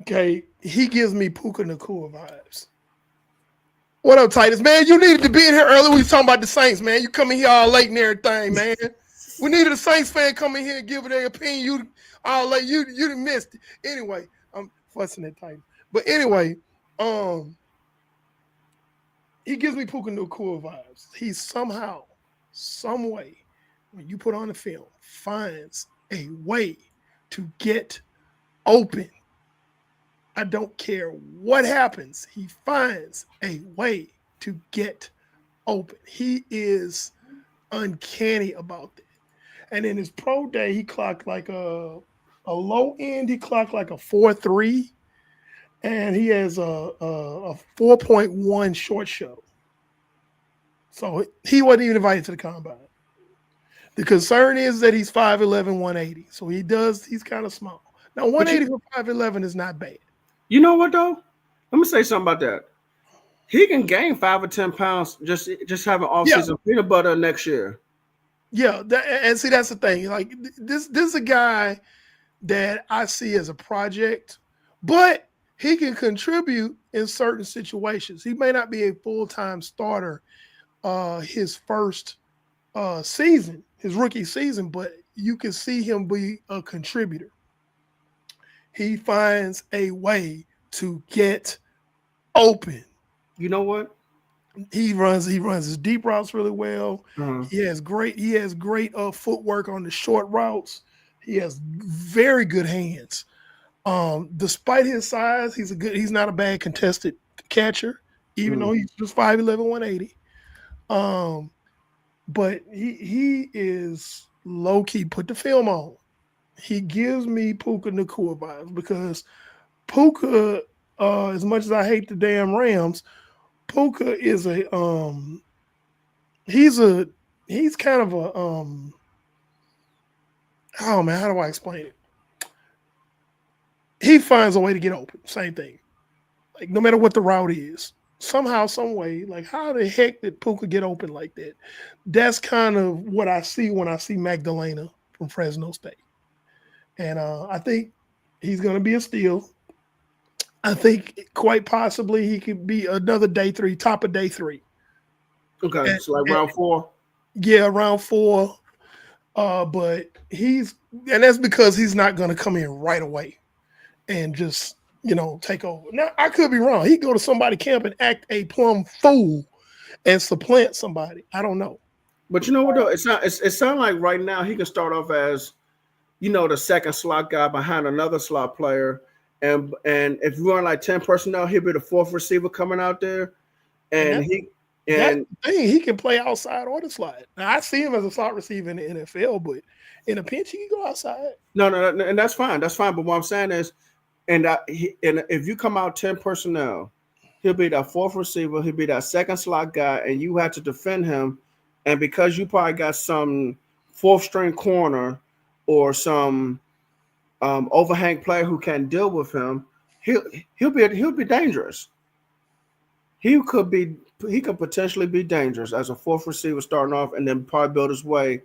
Okay, he gives me Puka Nacua vibes. What up, Titus? Man, you needed to be in here early. We was talking about the Saints, man. You coming here all late and everything, man. We needed a Saints fan coming here and give their opinion. You all late. You done missed it. Anyway, I'm fussing at Titus. But anyway, he gives me Puka Nacua vibes. He somehow, some way, when you put on the film, finds a way to get open. I don't care what happens. He finds a way to get open. He is uncanny about that. And in his pro day, he clocked like a low end. He clocked like a 4.3, and he has a 4.1 short show. So he wasn't even invited to the combine. The concern is that he's 5'11", 180. So he's kind of small. Now, But 180 for 5'11 is not bad. you know what though? Let me say something about that. He can gain 5 or 10 pounds just having off Yeah. season peanut butter next year. Yeah, and see, that's the thing. Like this is a guy that I see as a project, but he can contribute in certain situations. He may not be a full-time starter his first season, his rookie season, but you can see him be a contributor. He finds a way to get open. You know what? He runs his deep routes really well. Uh-huh. He has great footwork on the short routes. He has very good hands. Despite his size, he's not a bad contested catcher, even though he's just 5'11", 180. But he is low key. Put the film on. He gives me Puka Nacua vibes because Puka, as much as I hate the damn Rams, Puka is he's kind of a oh man, how do I explain it? He finds a way to get open. Same thing. Like no matter what the route is, somehow, some way, like how the heck did Puka get open like that? That's kind of what I see when I see Magdalena from Fresno State. And I think he's going to be a steal. I think quite possibly he could be another day 3, top of day 3. Okay, so like round 4. Yeah, round 4. But that's because he's not going to come in right away and just take over. Now I could be wrong. He go to somebody camp and act a plumb fool and supplant somebody. I don't know. But you know what though? It sounds like right now he can start off as, the second slot guy behind another slot player. And if you run like 10 personnel, he'll be the 4th receiver coming out there. And that's the thing. He can play outside or the slot. Now, I see him as a slot receiver in the NFL, but in a pinch, he can go outside. No, and that's fine. That's fine. But what I'm saying is, and if you come out 10 personnel, he'll be that 4th receiver. He'll be that second slot guy, and you have to defend him. And because you probably got some 4th string corner or some overhang player who can deal with him, he'll be dangerous. He could potentially be dangerous as a 4th receiver starting off, and then probably build his way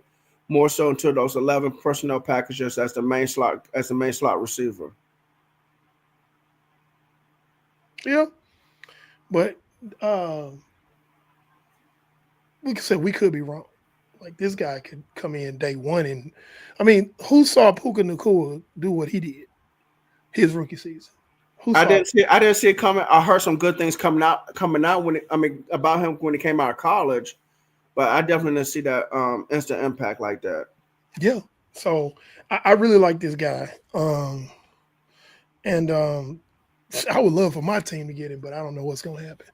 more so into those 11 personnel packages as the main slot receiver. Yeah, but we could be wrong. Like this guy could come in day 1, and I mean, who saw Puka Nacua do what he did his rookie season? I didn't see it coming. I heard some good things coming out about him when he came out of college, but I definitely didn't see that instant impact like that. Yeah, so I really like this guy, and I would love for my team to get him, but I don't know what's going to happen.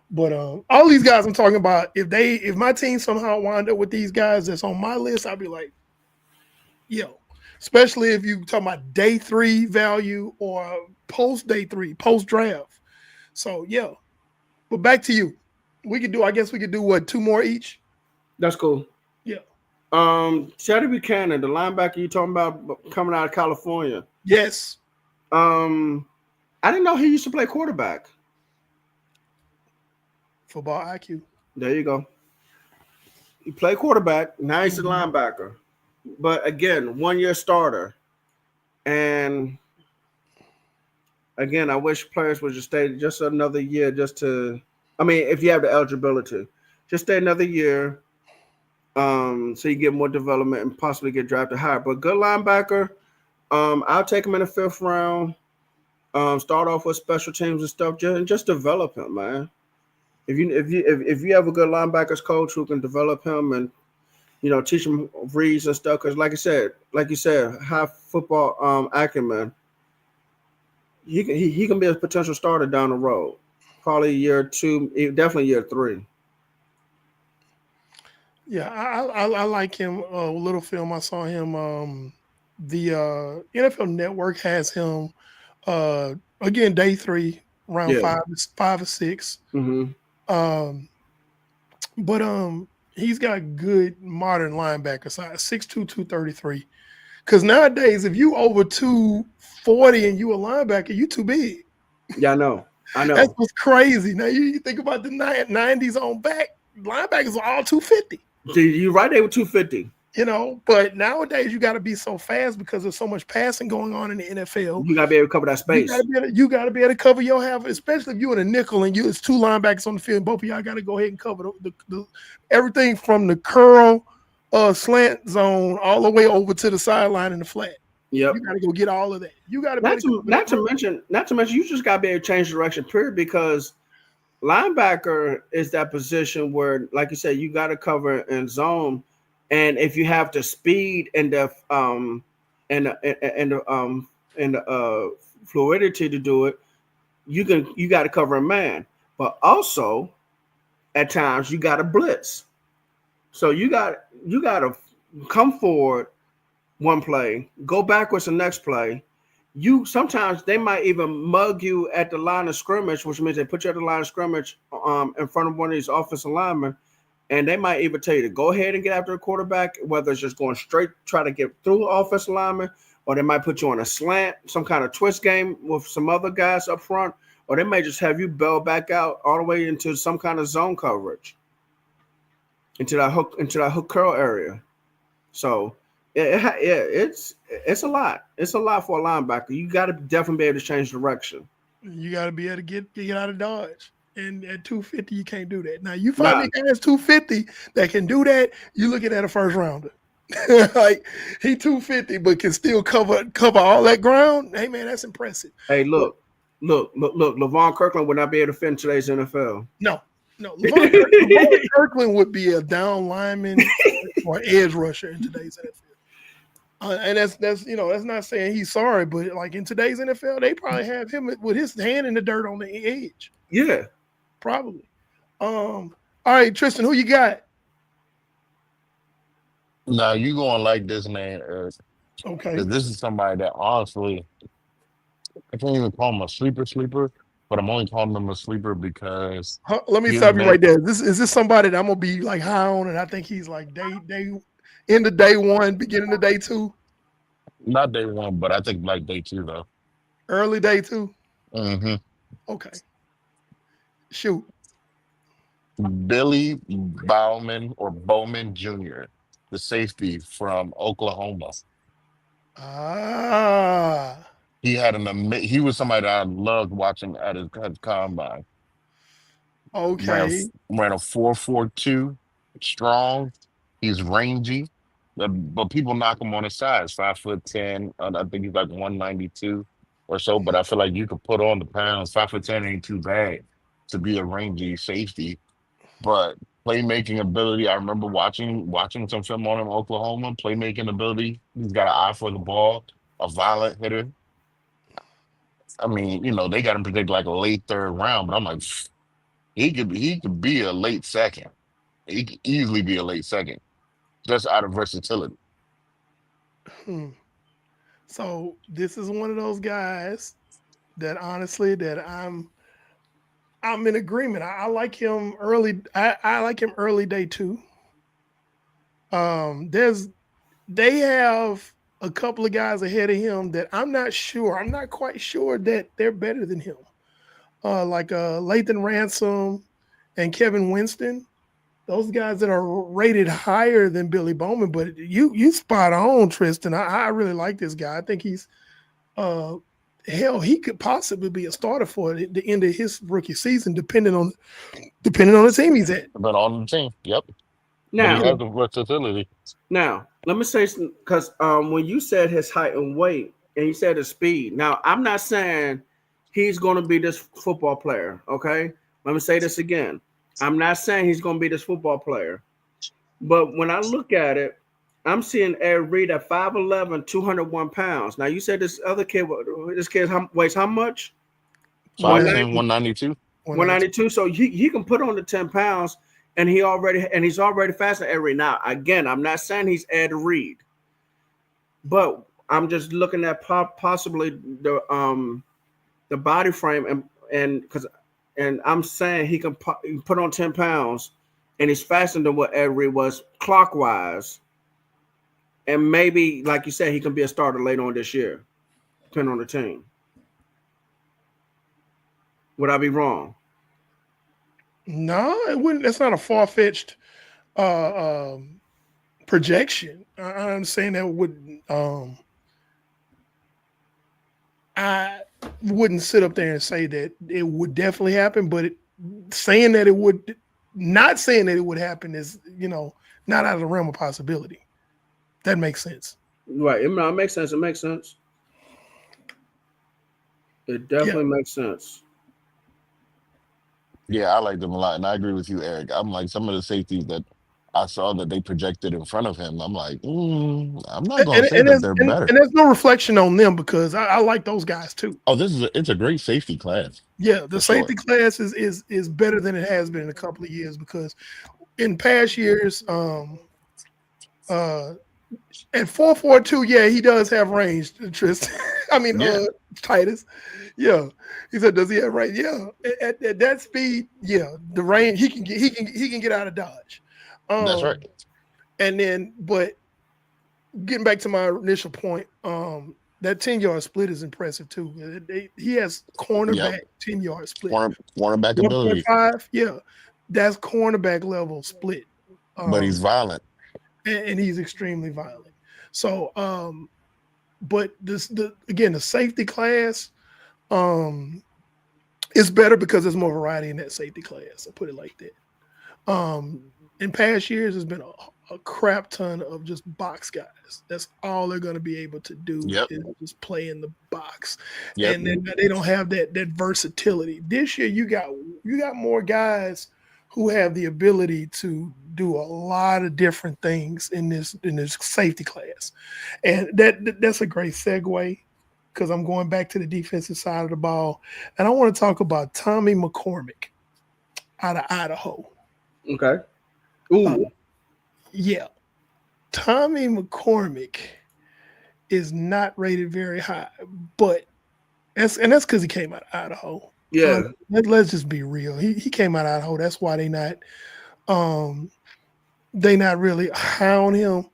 But all these guys I'm talking about, if my team somehow wind up with these guys that's on my list, I'd be like, yo, especially if you talking about day 3 value or post day 3, post draft. So yeah, but back to you. I guess we could do what, 2 more each? That's cool. Yeah. Teddy Buchanan, the linebacker you talking about coming out of California. Yes. I didn't know he used to play quarterback. Football IQ. There you go. He played quarterback. Now he's a linebacker. But again, 1-year starter. And again, I wish players would just stay just another year if you have the eligibility, just stay another year so you get more development and possibly get drafted higher. But good linebacker. I'll take him in the 5th round. Start off with special teams and stuff, just develop him, man. If you have a good linebackers coach who can develop him and teach him reads and stuff, because like you said, high football acumen, he can be a potential starter down the road, probably year 2, definitely year 3. Yeah, I like him. A little film I saw him. The NFL Network has him. Again, day 3, round 5 or 6. Mm-hmm. But He's got good modern linebacker size, 6'2", 233. Because nowadays, if you over 240 and you a linebacker, you too big. Yeah, I know. That's what's crazy. Now you think about the 90s on back, linebackers are all 250. You're right, they were 250. You know, but nowadays you got to be so fast because there's so much passing going on in the NFL. You got to be able to cover that space. You got to be able to cover your half, especially if you're in a nickel and it's two linebackers on the field. Both of y'all got to go ahead and cover the everything from the curl slant zone all the way over to the sideline and the flat. Yep. You got to go get all of that. You got to not to mention you just got to be able to change direction, period, because linebacker is that position where, like you said, you got to cover in zone. And if you have the speed and the fluidity to do it, you got to cover a man. But also, at times you got to blitz. So you got to come forward one play, go backwards the next play. Sometimes they might even mug you at the line of scrimmage, which means they put you at the line of scrimmage in front of one of these offensive linemen. And they might even tell you to go ahead and get after the quarterback, whether it's just going straight, try to get through the offensive lineman, or they might put you on a slant, some kind of twist game with some other guys up front, or they may just have you bail back out all the way into some kind of zone coverage, into that hook curl area. So it's a lot. It's a lot for a linebacker. You got to definitely be able to change direction. You got to be able to get out of dodge. And at 250, you can't do that. Now, you find a guy that's 250 that can do that, you looking at a first rounder. Like, he 250, but can still cover all that ground. Hey, man, that's impressive. Hey, look. Levon Kirkland would not be able to fit in today's NFL. No. Levon Kirkland would be a down lineman or edge rusher in today's NFL. And that's not saying he's sorry, but like in today's NFL, they probably have him with his hand in the dirt on the edge. Yeah. Probably. All right, Tristan, who you got? Now you going like this, man. Okay. This is somebody that honestly, I can't even call him a sleeper, but I'm only calling him a sleeper because. Let me stop you right there. Is this somebody that I'm gonna be like high on, and I think he's like day end of day one, beginning of day two. Not day one, but I think like day two though. Early day two. Mm-hmm. Okay. Shoot. Billy Bowman Jr., the safety from Oklahoma. He was somebody that I loved watching at his combine. Okay. Ran a 4.42, strong. He's rangy, but people knock him on his size. 5'10". I think he's like 192 or so. But I feel like you could put on the pounds. 5'10" ain't too bad to be a rangy safety. But playmaking ability, I remember watching some film on him in Oklahoma. Playmaking ability, he's got an eye for the ball, a violent hitter. I mean, they got him predicted like a late third round, but I'm like, he could be a late second. He could easily be a late second, just out of versatility. So this is one of those guys that honestly that I'm in agreement. I like him early. I like him early day two. They have a couple of guys ahead of him that I'm not quite sure that they're better than him. Like Lathan Ransom and Kevin Winston. Those guys that are rated higher than Billy Bowman. But you spot on, Tristan. I really like this guy. I think he's he could possibly be a starter for the end of his rookie season, depending on the team he's at. But on the team, yep. Now, he has the versatility. Now, let me say something, because when you said his height and weight, and you said his speed. Now, I'm not saying he's going to be this football player. Okay, let me say this again. I'm not saying he's going to be this football player, but when I look at it, I'm seeing Ed Reed at 5'11", 201 pounds. Now, you said this kid weighs how much? 5'10", 192. 192. So he can put on the 10 pounds, and he's already faster than Ed Reed. Now, again, I'm not saying he's Ed Reed, but I'm just looking at possibly the body frame and I'm saying he can put on 10 pounds and he's faster than what Ed Reed was clockwise. And maybe, like you said, he can be a starter later on this year, depending on the team. Would I be wrong? No, it wouldn't. That's not a far-fetched projection. I understand that would. I wouldn't sit up there and say that it would definitely happen, but saying that it would, not saying that it would happen is, not out of the realm of possibility. That makes sense. Right. It makes sense. It makes sense. It definitely makes sense. Yeah, I like them a lot, and I agree with you, Eric. I'm like some of the safeties that I saw that they projected in front of him. I'm like, I'm not going to say that they're better. And there's no reflection on them because I like those guys too. Oh, it's a great safety class. Yeah, the safety class is better than it has been in a couple of years because in past years, at 4.42, yeah, he does have range. Tristan, Titus, yeah. He said, "Does he have range?" Yeah, at that speed, yeah, the range he can get out of Dodge. That's right. And then, but getting back to my initial point, that 10-yard split is impressive too. He has cornerback 10-yard split, cornerback ability. 1.5, yeah, that's cornerback level split. But he's violent. And he's extremely violent. So, but the safety class, is better because there's more variety in that safety class. I'll put it like that. In past years, there's been a crap ton of just box guys. That's all they're going to be able to do is just play in the box, and then they don't have that versatility. This year, you got more guys who have the ability to do a lot of different things in this safety class. And that's a great segue because I'm going back to the defensive side of the ball. And I want to talk about Tommy McCormick out of Idaho. Okay. Ooh. Yeah. Tommy McCormick is not rated very high, but that's because he came out of Idaho. Yeah. Let's just be real. He came out of Idaho. That's why they not really high on him.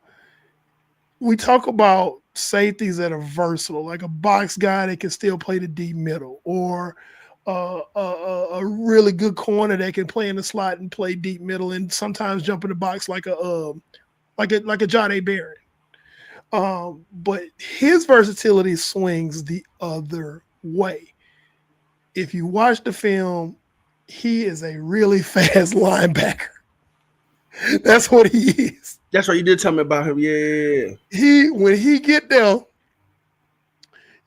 We talk about safeties that are versatile, like a box guy that can still play the deep middle, or a really good corner that can play in the slot and play deep middle, and sometimes jump in the box like a John A. Barron. But his versatility swings the other way. If you watch the film, he is a really fast linebacker. That's what he is. That's what you did tell me about him. Yeah. When he get there,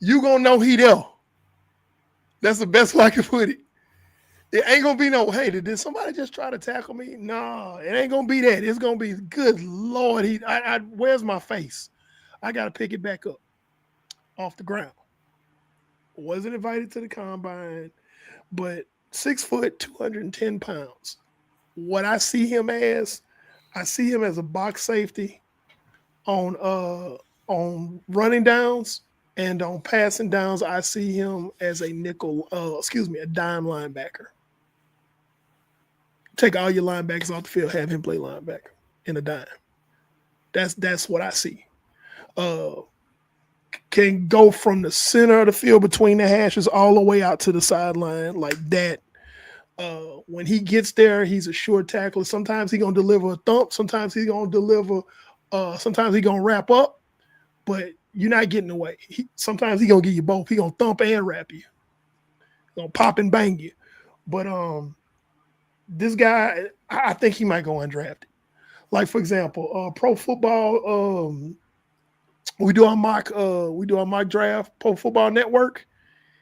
you gonna know he there. That's the best way I can put it. It ain't gonna be no, hey, did somebody just try to tackle me? No, it ain't gonna be that. It's gonna be, good Lord, where's my face? I gotta pick it back up off the ground. Wasn't invited to the combine, but 6 foot, 210 pounds. What I see him as a box safety on running downs, and on passing downs, I see him as a dime linebacker. Take all your linebackers off the field, have him play linebacker in a dime. That's what I see. Can go from the center of the field between the hashes all the way out to the sideline like that. When he gets there, he's a sure tackler. Sometimes he's gonna deliver a thump. Sometimes he's gonna deliver. Sometimes he's gonna wrap up. But you're not getting away. Sometimes he's gonna give you both. He's gonna thump and wrap you. He's gonna pop and bang you. But this guy, I think he might go undrafted. Like for example, pro football. We do our mock draft. Pro Football Network.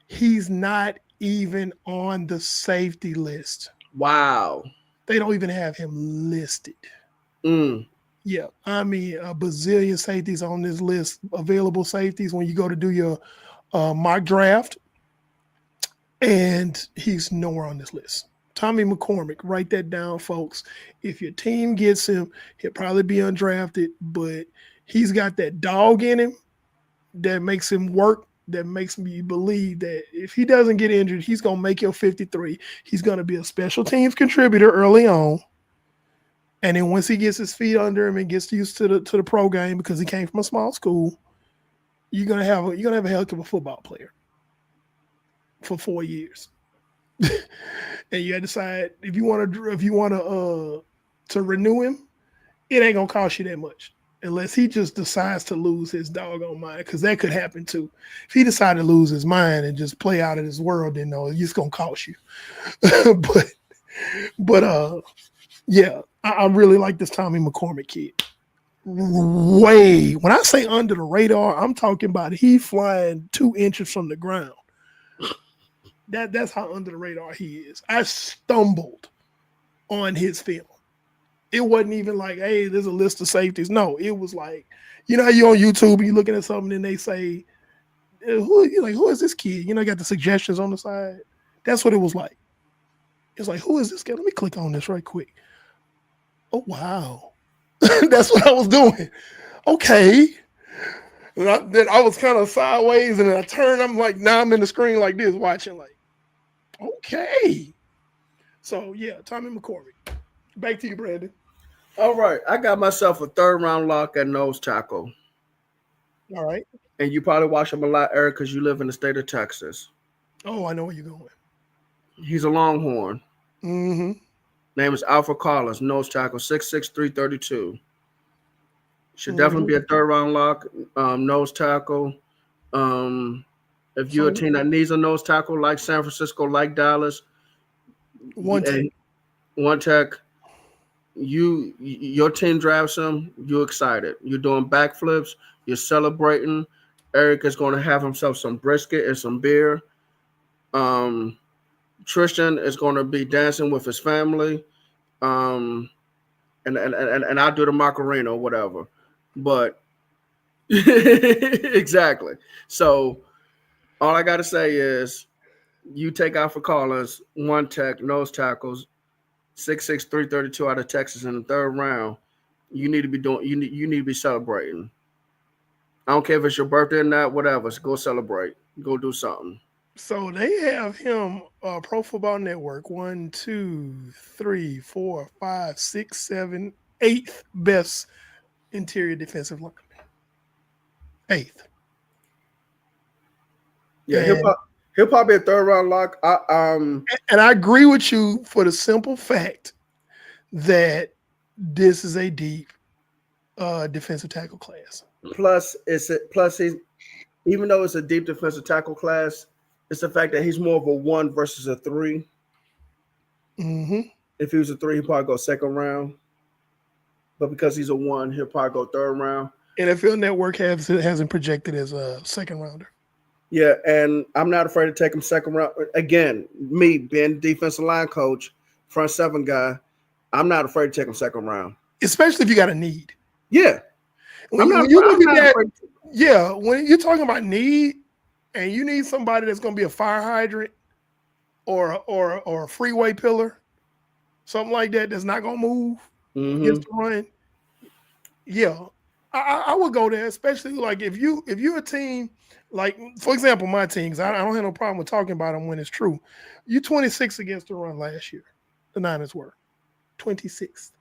He's not even on the safety list. Wow. They don't even have him listed. Yeah, I mean, a bazillion safeties on this list, available safeties when you go to do your mock draft, and he's nowhere on this list. Tommy McCormick, write that down, folks. If your team gets him, he'll probably be undrafted, but he's got that dog in him that makes him work, that makes me believe that if he doesn't get injured, he's going to make your 53. He's going to be a special teams contributor early on. And then once he gets his feet under him and gets used to the pro game, because he came from a small school, you're gonna have a heck of a football player for 4 years. And you decide if you want to renew him, it ain't gonna cost you that much, unless he just decides to lose his doggone mind, because that could happen too. If he decided to lose his mind and just play out of this world, then no, it's just gonna cost you. but yeah, I really like this Tommy McCormick kid. When I say under the radar, I'm talking about he flying 2 inches from the ground. That's how under the radar he is. I stumbled on his film. It wasn't even like, hey, there's a list of safeties. No, it was like, you know how you on YouTube and you're looking at something and they say, who is this kid? You know, got the suggestions on the side. That's what it was like. It's like, who is this guy? Let me click on this right quick. Oh, wow. That's what I was doing. Okay. Then I was kind of sideways and then I turned. I'm like, now I'm in the screen like this, watching like, okay. So, yeah, Tommy McCormick. Back to you, Brandon. All right. I got myself a 3rd round lock at nose tackle. All right. And you probably watch him a lot, Eric, because you live in the state of Texas. Oh, I know where you're going. He's a Longhorn. Mm-hmm. Name is Alfred Collins, nose tackle, 6'6", 332. Should definitely be a 3rd round lock, nose tackle. If you're a team that needs a nose tackle like San Francisco, like Dallas, one tech, your team drafts him, you're excited. You're doing backflips, you're celebrating. Eric is going to have himself some brisket and some beer. Tristan is going to be dancing with his family, and I'll do the Macarena or whatever. But exactly. So all I got to say is, you take out for Collins, 1 tech, nose tackles, 6'6", 332 out of Texas in the 3rd round. You need to be doing. You need to be celebrating. I don't care if it's your birthday or not. Whatever. So go celebrate. Go do something. So they have him, Pro Football Network, 1, 2, 3, 4, 5, 6, 7, 8th best interior defensive lineman. 8th. Yeah, he'll probably be a 3rd round lock. And I agree with you for the simple fact that this is a deep defensive tackle class. Plus he's, even though it's a deep defensive tackle class, it's the fact that he's more of a 1 versus a 3. Mm-hmm. If he was a 3, he'd probably go 2nd round. But because he's a 1, he'll probably go 3rd round. NFL Network hasn't projected as a 2nd rounder. Yeah, and I'm not afraid to take him 2nd round. Again, me being defensive line coach, front 7 guy, I'm not afraid to take him 2nd round. Especially if you got a need. Yeah. When you're talking about need, and you need somebody that's going to be a fire hydrant or a freeway pillar, something like that, that's not going to move against the run. Yeah, I would go there, especially like if you're a team, like, for example, my team, because I don't have no problem with talking about them when it's true. You 26 against the run last year. The Niners were 26th.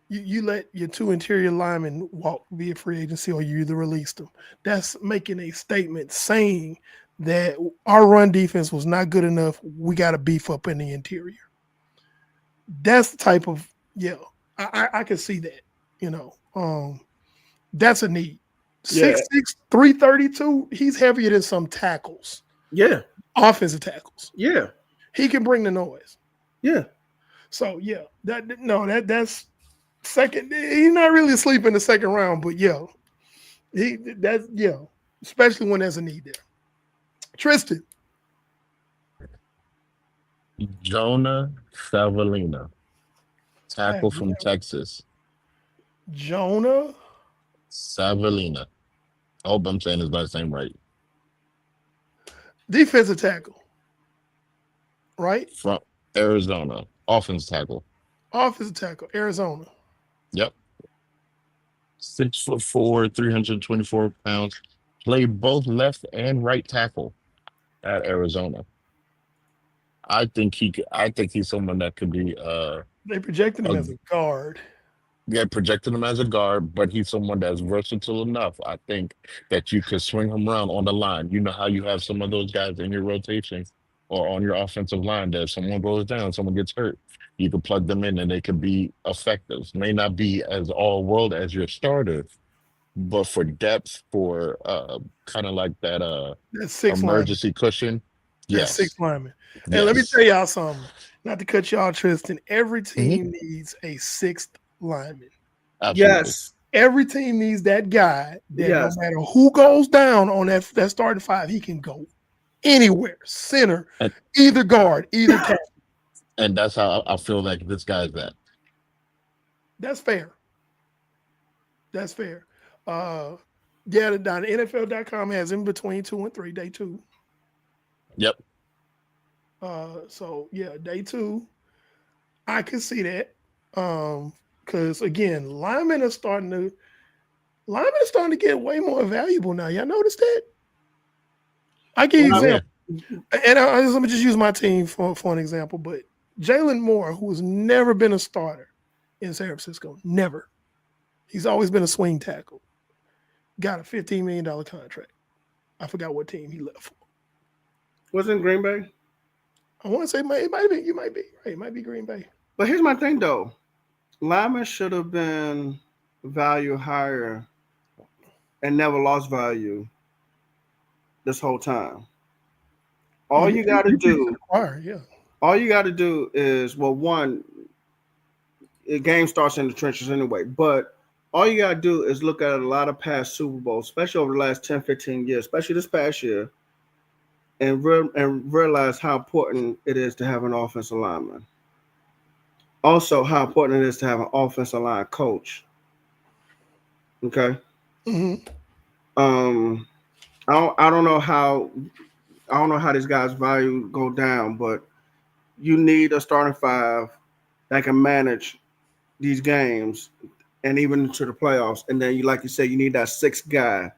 You let your 2 interior linemen walk via free agency, or you either released them. That's making a statement saying that our run defense was not good enough. We got to beef up in the interior. That's the type of, I can see that, that's a need. 6'6", 332, he's heavier than some tackles. Yeah. Offensive tackles. Yeah. He can bring the noise. Yeah. So, that's second. He's not really asleep in the 2nd round, but especially when there's a need there. Tristan. Jonah Savalina, tackle from Texas. Jonah Savalina. I hope I'm saying his last name right. Defensive tackle, right? From Arizona. Offensive tackle. Offensive tackle, Arizona. Yep. 6'4", 324 pounds. Played both left and right tackle at Arizona. I think he's someone that could be They projected him a as a guard. yeah, projected him as a guard, but he's someone that's versatile enough. I think that you could swing him around on the line. You know how you have some of those guys in your rotation or on your offensive line that if someone goes down, someone gets hurt, you could plug them in and they could be effective. May not be as all world as your starter, but for depth, for kind of like that That's six linemen. emergency cushion, That's six yes, linemen. And let me yes. tell y'all something. Not to cut y'all, Tristan. Every Hmm. team needs a sixth lineman. Absolutely. Yes. Every team needs that guy that no Yes. matter who goes down on that starting five, he can go anywhere, center, And, either guard, either tackle. and that's how I feel like this guy's at. That's fair. That's fair. Yeah, the NFL.com has in between 2 and 3, day 2. Yep. So yeah, day 2, I could see that. Because again, linemen are starting to get way more valuable now. Y'all notice that? I give you an Oh, yeah. example, and let me just use my team for an example. But Jalen Moore, who has never been a starter in San Francisco, never. He's always been a swing tackle. Got a $15 million contract. I forgot what team he left for. Was in Green Bay. I want to say it might be. You might be right. It might be Green Bay. But here's my thing, though. Lyman should have been valued higher and never lost value this whole time. All you got to do, Yeah. all you got to do is, well, one, the game starts in the trenches anyway, but all you got to do is look at a lot of past Super Bowls, especially over the last 10, 15 years, especially this past year, and realize how important it is to have an offensive lineman. Also, how important it is to have an offensive line coach. Okay. Mm-hmm. I don't know how these guys' value go down, but you need a starting five that can manage these games and even to the playoffs. And then like you said, you need that sixth guy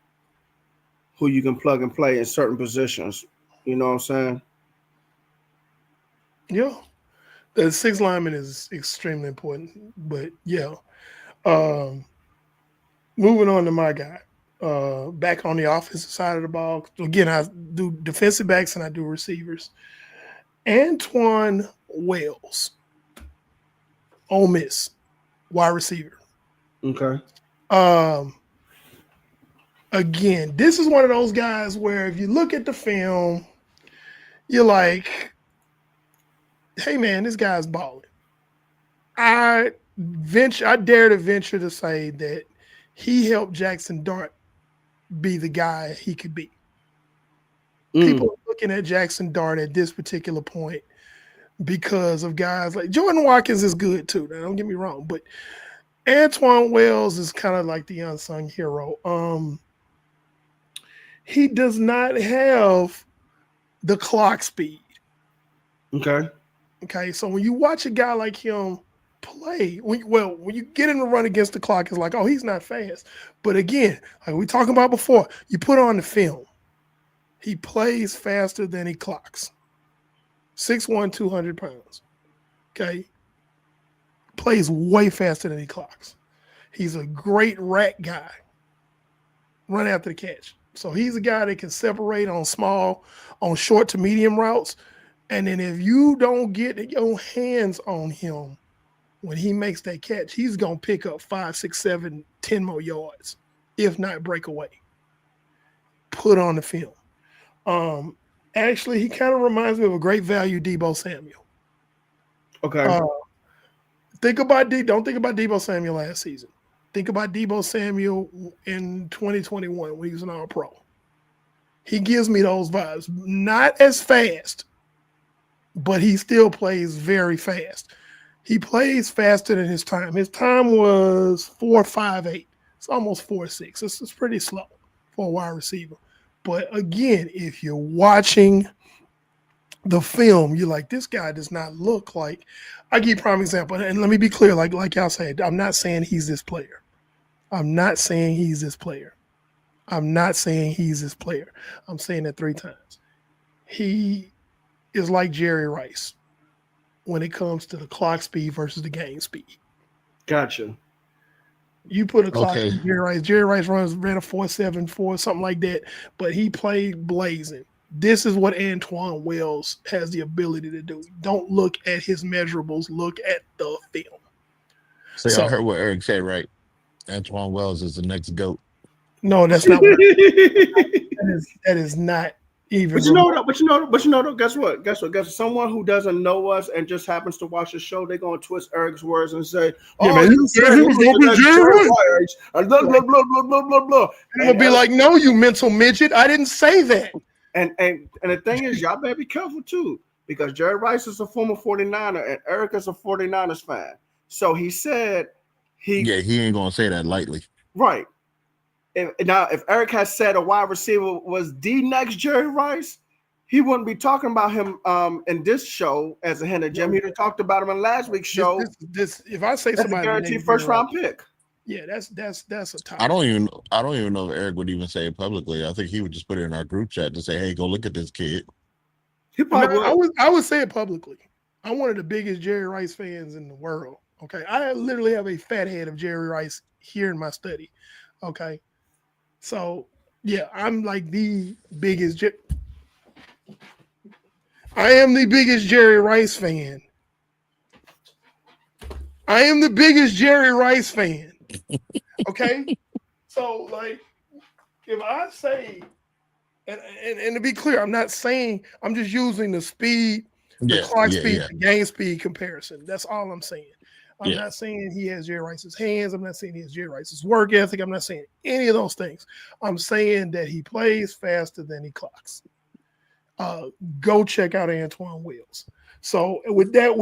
who you can plug and play in certain positions. You know what I'm saying? Yeah. The sixth lineman is extremely important. But yeah. Moving on to my guy. Back on the offensive side of the ball. Again, I do defensive backs and I do receivers. Antoine Wells, Ole Miss, wide receiver. Okay. Again, this is one of those guys where if you look at the film, you're like, hey man, this guy's balling. I dare to venture to say that he helped Jackson Dart be the guy he could be. People are looking at Jackson Dart at this particular point because of guys like Jordan Watkins is good too. Now, don't get me wrong, but Antoine Wells is kind of like the unsung hero. He does not have the clock speed. Okay. Okay, so when you watch a guy like him play, when you get him to run against the clock, it's like, oh, he's not fast. But again, like we talked about before, you put on the film. He plays faster than he clocks. 6'1", 200 pounds. Okay. Plays way faster than he clocks. He's a great rack guy. Run after the catch. So he's a guy that can separate on short to medium routes. And then if you don't get your hands on him when he makes that catch, he's going to pick up 5, 6, 7, 10 more yards, if not break away. Put on the film. Actually, he kind of reminds me of a great value Deebo Samuel. Okay. Don't think about Deebo Samuel last season. Think about Deebo Samuel in 2021 when he was an All-Pro. He gives me those vibes. Not as fast, but he still plays very fast. He plays faster than his time. His time was 4.58. It's almost 4.6. It's pretty slow for a wide receiver. But again, if you're watching the film, you're like, this guy does not look like. I give you a prime example, and let me be clear, like y'all said, I'm not saying he's this player. I'm saying that 3 times. He is like Jerry Rice when it comes to the clock speed versus the game speed. Gotcha. You put a clock Okay. on Jerry Rice. Jerry Rice ran a 4.74, something like that, but he played blazing. This is what Antoine Wells has the ability to do. Don't look at his measurables, look at the film. So So I heard what Eric said, right? Antoine Wells is the next GOAT. no, that's not what But that is not even you know what? But you know what? Guess what? Guess what? Someone who doesn't know us and just happens to watch the show, they're gonna twist Eric's words and say, Yeah, "Oh, man, you said he was gonna the be next Jerry Jerry Rice. Rice," and blah blah blah blah blah blah blah. I'm gonna be like, no, you mental midget. I didn't say that. And the thing is, y'all better be careful too, because Jerry Rice is a former 49er and Eric is a 49ers fan. So he said Yeah, he ain't gonna say that lightly. right. If Eric had said a wide receiver was the next Jerry Rice, he wouldn't be talking about him in this show as a hidden gem. He'd have talked about him in last week's show. This if I say That's a somebody guaranteed first round pick. yeah, that's a top. I don't even know if Eric would even say it publicly. I think he would just put it in our group chat to say, "Hey, go look at this kid." He probably would. I would say it publicly. I'm one of the biggest Jerry Rice fans in the world. Okay, I literally have a fat head of Jerry Rice here in my study. Okay, so yeah, I'm like the biggest. I am the biggest Jerry Rice fan. I am the biggest Jerry Rice fan. Okay, so like, if I say, and to be clear, I'm not saying, I'm just using the speed, the clock speed, the game speed comparison. That's all I'm saying. I'm not saying he has Jerry Rice's hands. I'm not saying he has Jerry Rice's work ethic. I'm not saying any of those things. I'm saying that he plays faster than he clocks. Go check out Antoine Wells. So with that,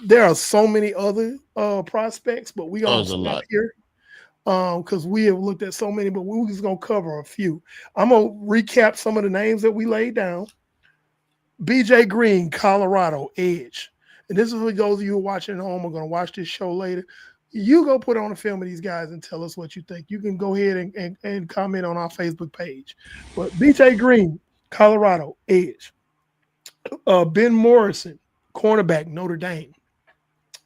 there are so many other prospects, but we gonna stop here because we have looked at so many, but we're just gonna cover a few. I'm gonna recap some of the names that we laid down. BJ Green, Colorado, edge. And this is for those of you who are watching at home, are going to watch this show later. You go put on a film of these guys and tell us what you think. You can go ahead and comment on our Facebook page. But BJ Green, Colorado, edge. Ben Morrison, cornerback, Notre Dame.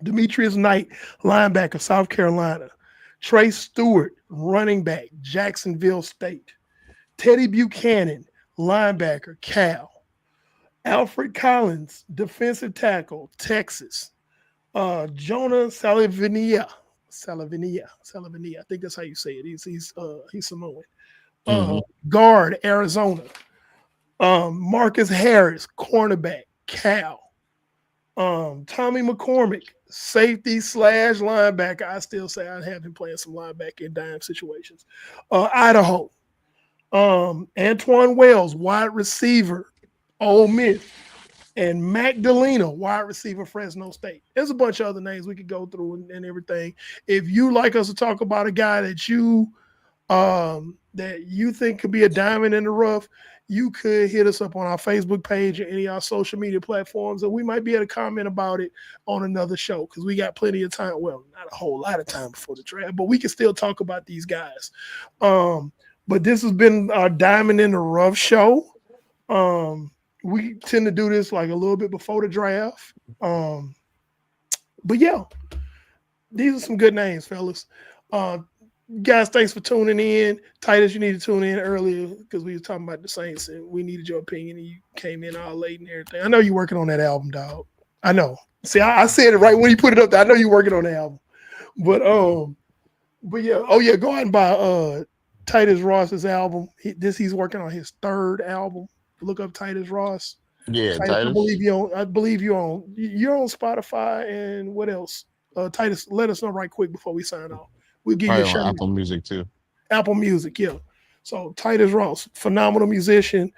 Demetrius Knight, linebacker, South Carolina. Trey Stewart, running back, Jacksonville State. Teddy Buchanan, linebacker, Cal. Alfred Collins, defensive tackle, Texas. Jonah Salavania. I think that's how you say it. He's Samoan. Guard, Arizona. Marcus Harris, cornerback, Cal. Tommy McCormick, safety / linebacker. I still say I'd have him playing some linebacker in dime situations. Idaho. Antoine Wells, wide receiver, Ole Miss. And Mac Delina, wide receiver, Fresno State. There's a bunch of other names we could go through and everything. If you like us to talk about a guy that you think could be a diamond in the rough, you could hit us up on our Facebook page or any of our social media platforms, and we might be able to comment about it on another show because we got plenty of time. Well, not a whole lot of time before the draft, but we can still talk about these guys. But this has been our Diamond in the Rough show. We tend to do this like a little bit before the draft. But yeah, these are some good names, fellas. Guys, thanks for tuning in. Titus, you need to tune in earlier because we were talking about the Saints and we needed your opinion and you came in all late and everything. I know you're working on that album, dog. I know. See, I said it right when you put it up there. I know you're working on the album. But yeah. Oh yeah, go out and buy Titus Ross's album. He's working on his third album. Look up Titus Ross. Yeah, Titus. I believe you're on Spotify and what else? Titus, let us know right quick before we sign off. We'll give you a shout on Apple Music too. Apple Music, yeah. So Titus Ross, phenomenal musician.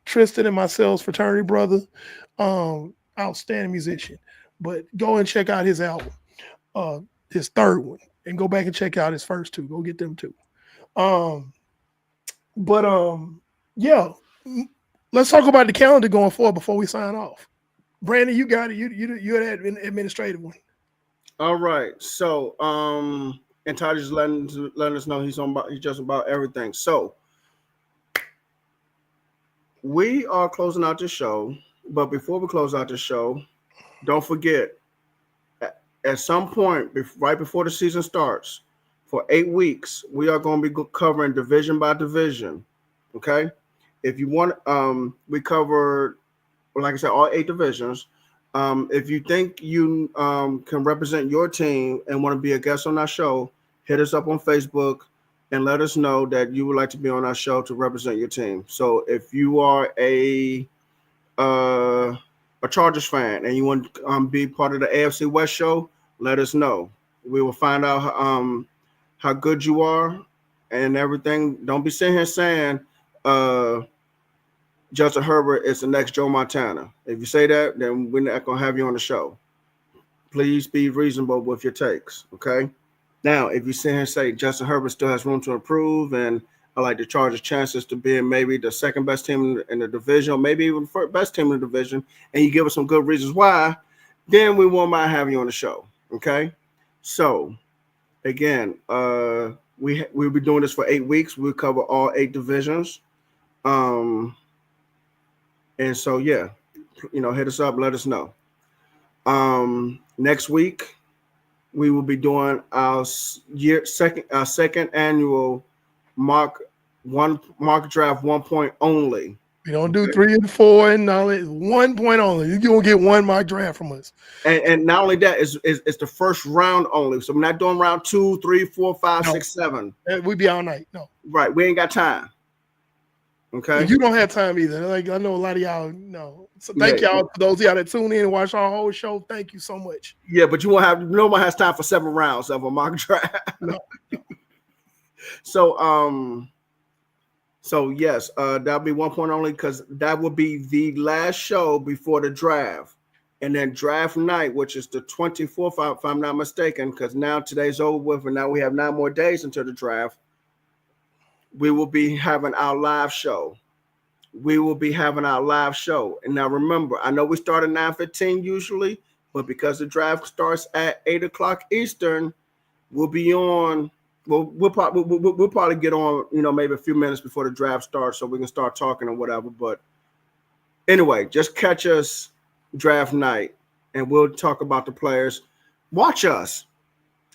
Tristan and myself's fraternity brother, outstanding musician. But go and check out his album, his third one, and go back and check out his first two. Go get them too. Yeah. Let's talk about the calendar going forward before we sign off. Brandon, you got it. You're that administrative one. All right. So, and Todd just letting us know he's just about everything. So, we are closing out the show, but before we close out the show, don't forget at some point, right before the season starts, for 8 weeks, we are going to be covering division by division. Okay, if you want, we cover, like I said, all 8 divisions. If you think you can represent your team and want to be a guest on our show, hit us up on Facebook and let us know that you would like to be on our show to represent your team. So if you are a Chargers fan and you want to be part of the AFC West show, let us know. We will find out how good you are and everything. Don't be sitting here saying Justin Herbert is the next Joe Montana. If you say that, then we're not going to have you on the show. Please be reasonable with your takes, okay? Now, if you sit here and say Justin Herbert still has room to improve and I like the Chargers' chances to be maybe the second best team in the division, or maybe even the first best team in the division, and you give us some good reasons why, then we won't mind having you on the show, okay? So, again, we'll be doing this for 8 weeks. We'll cover all 8 divisions. And so, yeah, hit us up, let us know. Next week, we will be doing our second annual mock draft 1 point only. We don't do 3 and 4 and all that. 1 point only. You're gonna get one mock draft from us. And not only that, it's the first round only. So we're not doing round 2, 3, 4, 5, 6, 7. We'd be all night. No. Right. We ain't got time. Okay. You don't have time either. Like I know a lot of y'all know. So thank y'all for those of y'all that tune in and watch our whole show. Thank you so much. Yeah, but no one has time for 7 rounds of a mock draft. No. So yes, that'll be 1 point only because that will be the last show before the draft. And then draft night, which is the 24th, if I'm not mistaken, because now today's over with, and now we have 9 more days until the draft. We will be having our live show. And now remember, I know we start at 9:15 usually, but because the draft starts at 8 o'clock Eastern, we'll be on. We'll probably get on, maybe a few minutes before the draft starts so we can start talking or whatever. But anyway, just catch us draft night and we'll talk about the players. Watch us.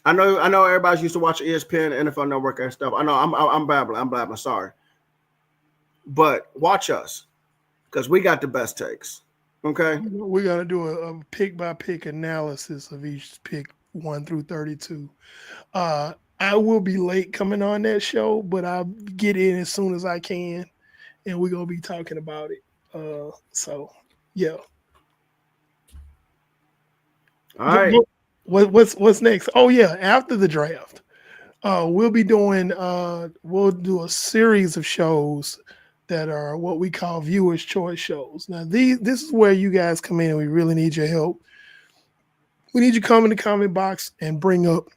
I know everybody's used to watch ESPN, NFL Network and stuff. I know I'm babbling. Sorry. But watch us because we got the best takes. Okay. We're going to do a pick by pick analysis of each pick 1 through 32. I will be late coming on that show, but I'll get in as soon as I can, and we're going to be talking about it. So, yeah. All right. What's next? Oh, yeah, after the draft, we'll do a series of shows that are what we call viewers' choice shows. Now, this is where you guys come in and we really need your help. We need you to come in the comment box and bring up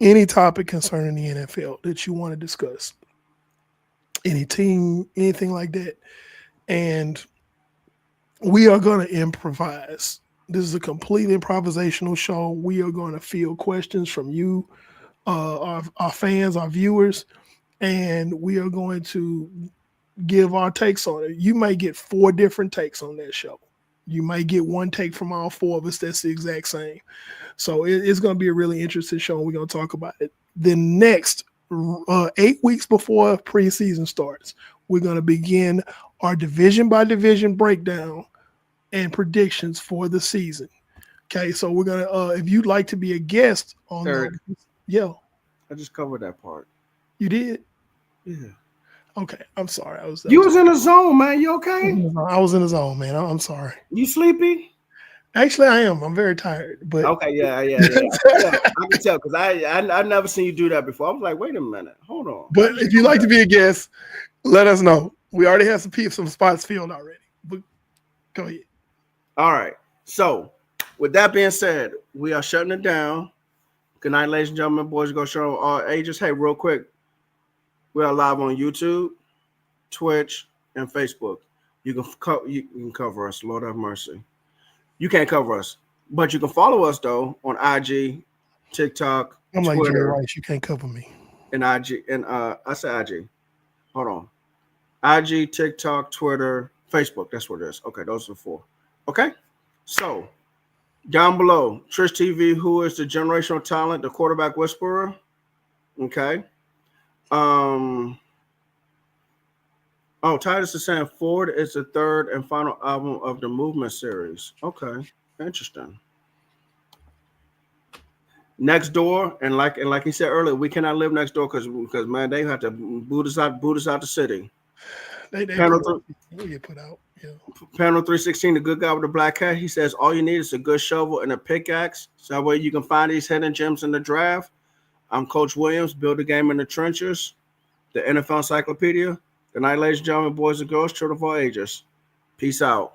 any topic concerning the NFL that you want to discuss. Any team, anything like that. And we are going to improvise. This is a completely improvisational show. We are going to field questions from you, our fans, our viewers, and we are going to give our takes on it. You might get 4 different takes on that show. You might get 1 take from all 4 of us that's the exact same. So it's going to be a really interesting show, and we're going to talk about it. The next 8 weeks before preseason starts, we're going to begin our division-by-division breakdown and predictions for the season. Okay, so we're going to if you'd like to be a guest on Eric, yeah. I just covered that part. You did? Yeah. Okay, I'm sorry. You was in the zone, man. You okay? I was in the zone, man. I'm sorry. You sleepy? Actually, I am. I'm very tired. But okay, yeah. I can tell because I never seen you do that before. I was like, wait a minute, hold on. But if you'd like to be a guest, let us know. We already have some spots filled already. But go ahead. All right. So, with that being said, we are shutting it down. Good night, ladies and gentlemen, boys and girls, show all ages. Hey, real quick, we are live on YouTube, Twitch, and Facebook. You can cover us. Lord have mercy. You can't cover us, but you can follow us though on IG, TikTok, I'm like Twitter, Jerry Rice. You can't cover me. and IG. And I said IG. Hold on. IG, TikTok, Twitter, Facebook. That's what it is. Okay, those are the 4. Okay, so down below, Trish TV, who is the generational talent, the quarterback whisperer. Okay. Titus is saying Ford is the 3rd and final album of the Movement series. Okay, interesting. Next door, and like he said earlier, we cannot live next door because man, they have to boot us out the city. They Panel we get put out. Yeah. Panel 316, the good guy with the black hat. He says all you need is a good shovel and a pickaxe. So that way you can find these hidden gems in the draft. I'm Coach Williams, build a game in the trenches, the NFL Encyclopedia. Good night, ladies and gentlemen, boys and girls, children of all ages. Peace out.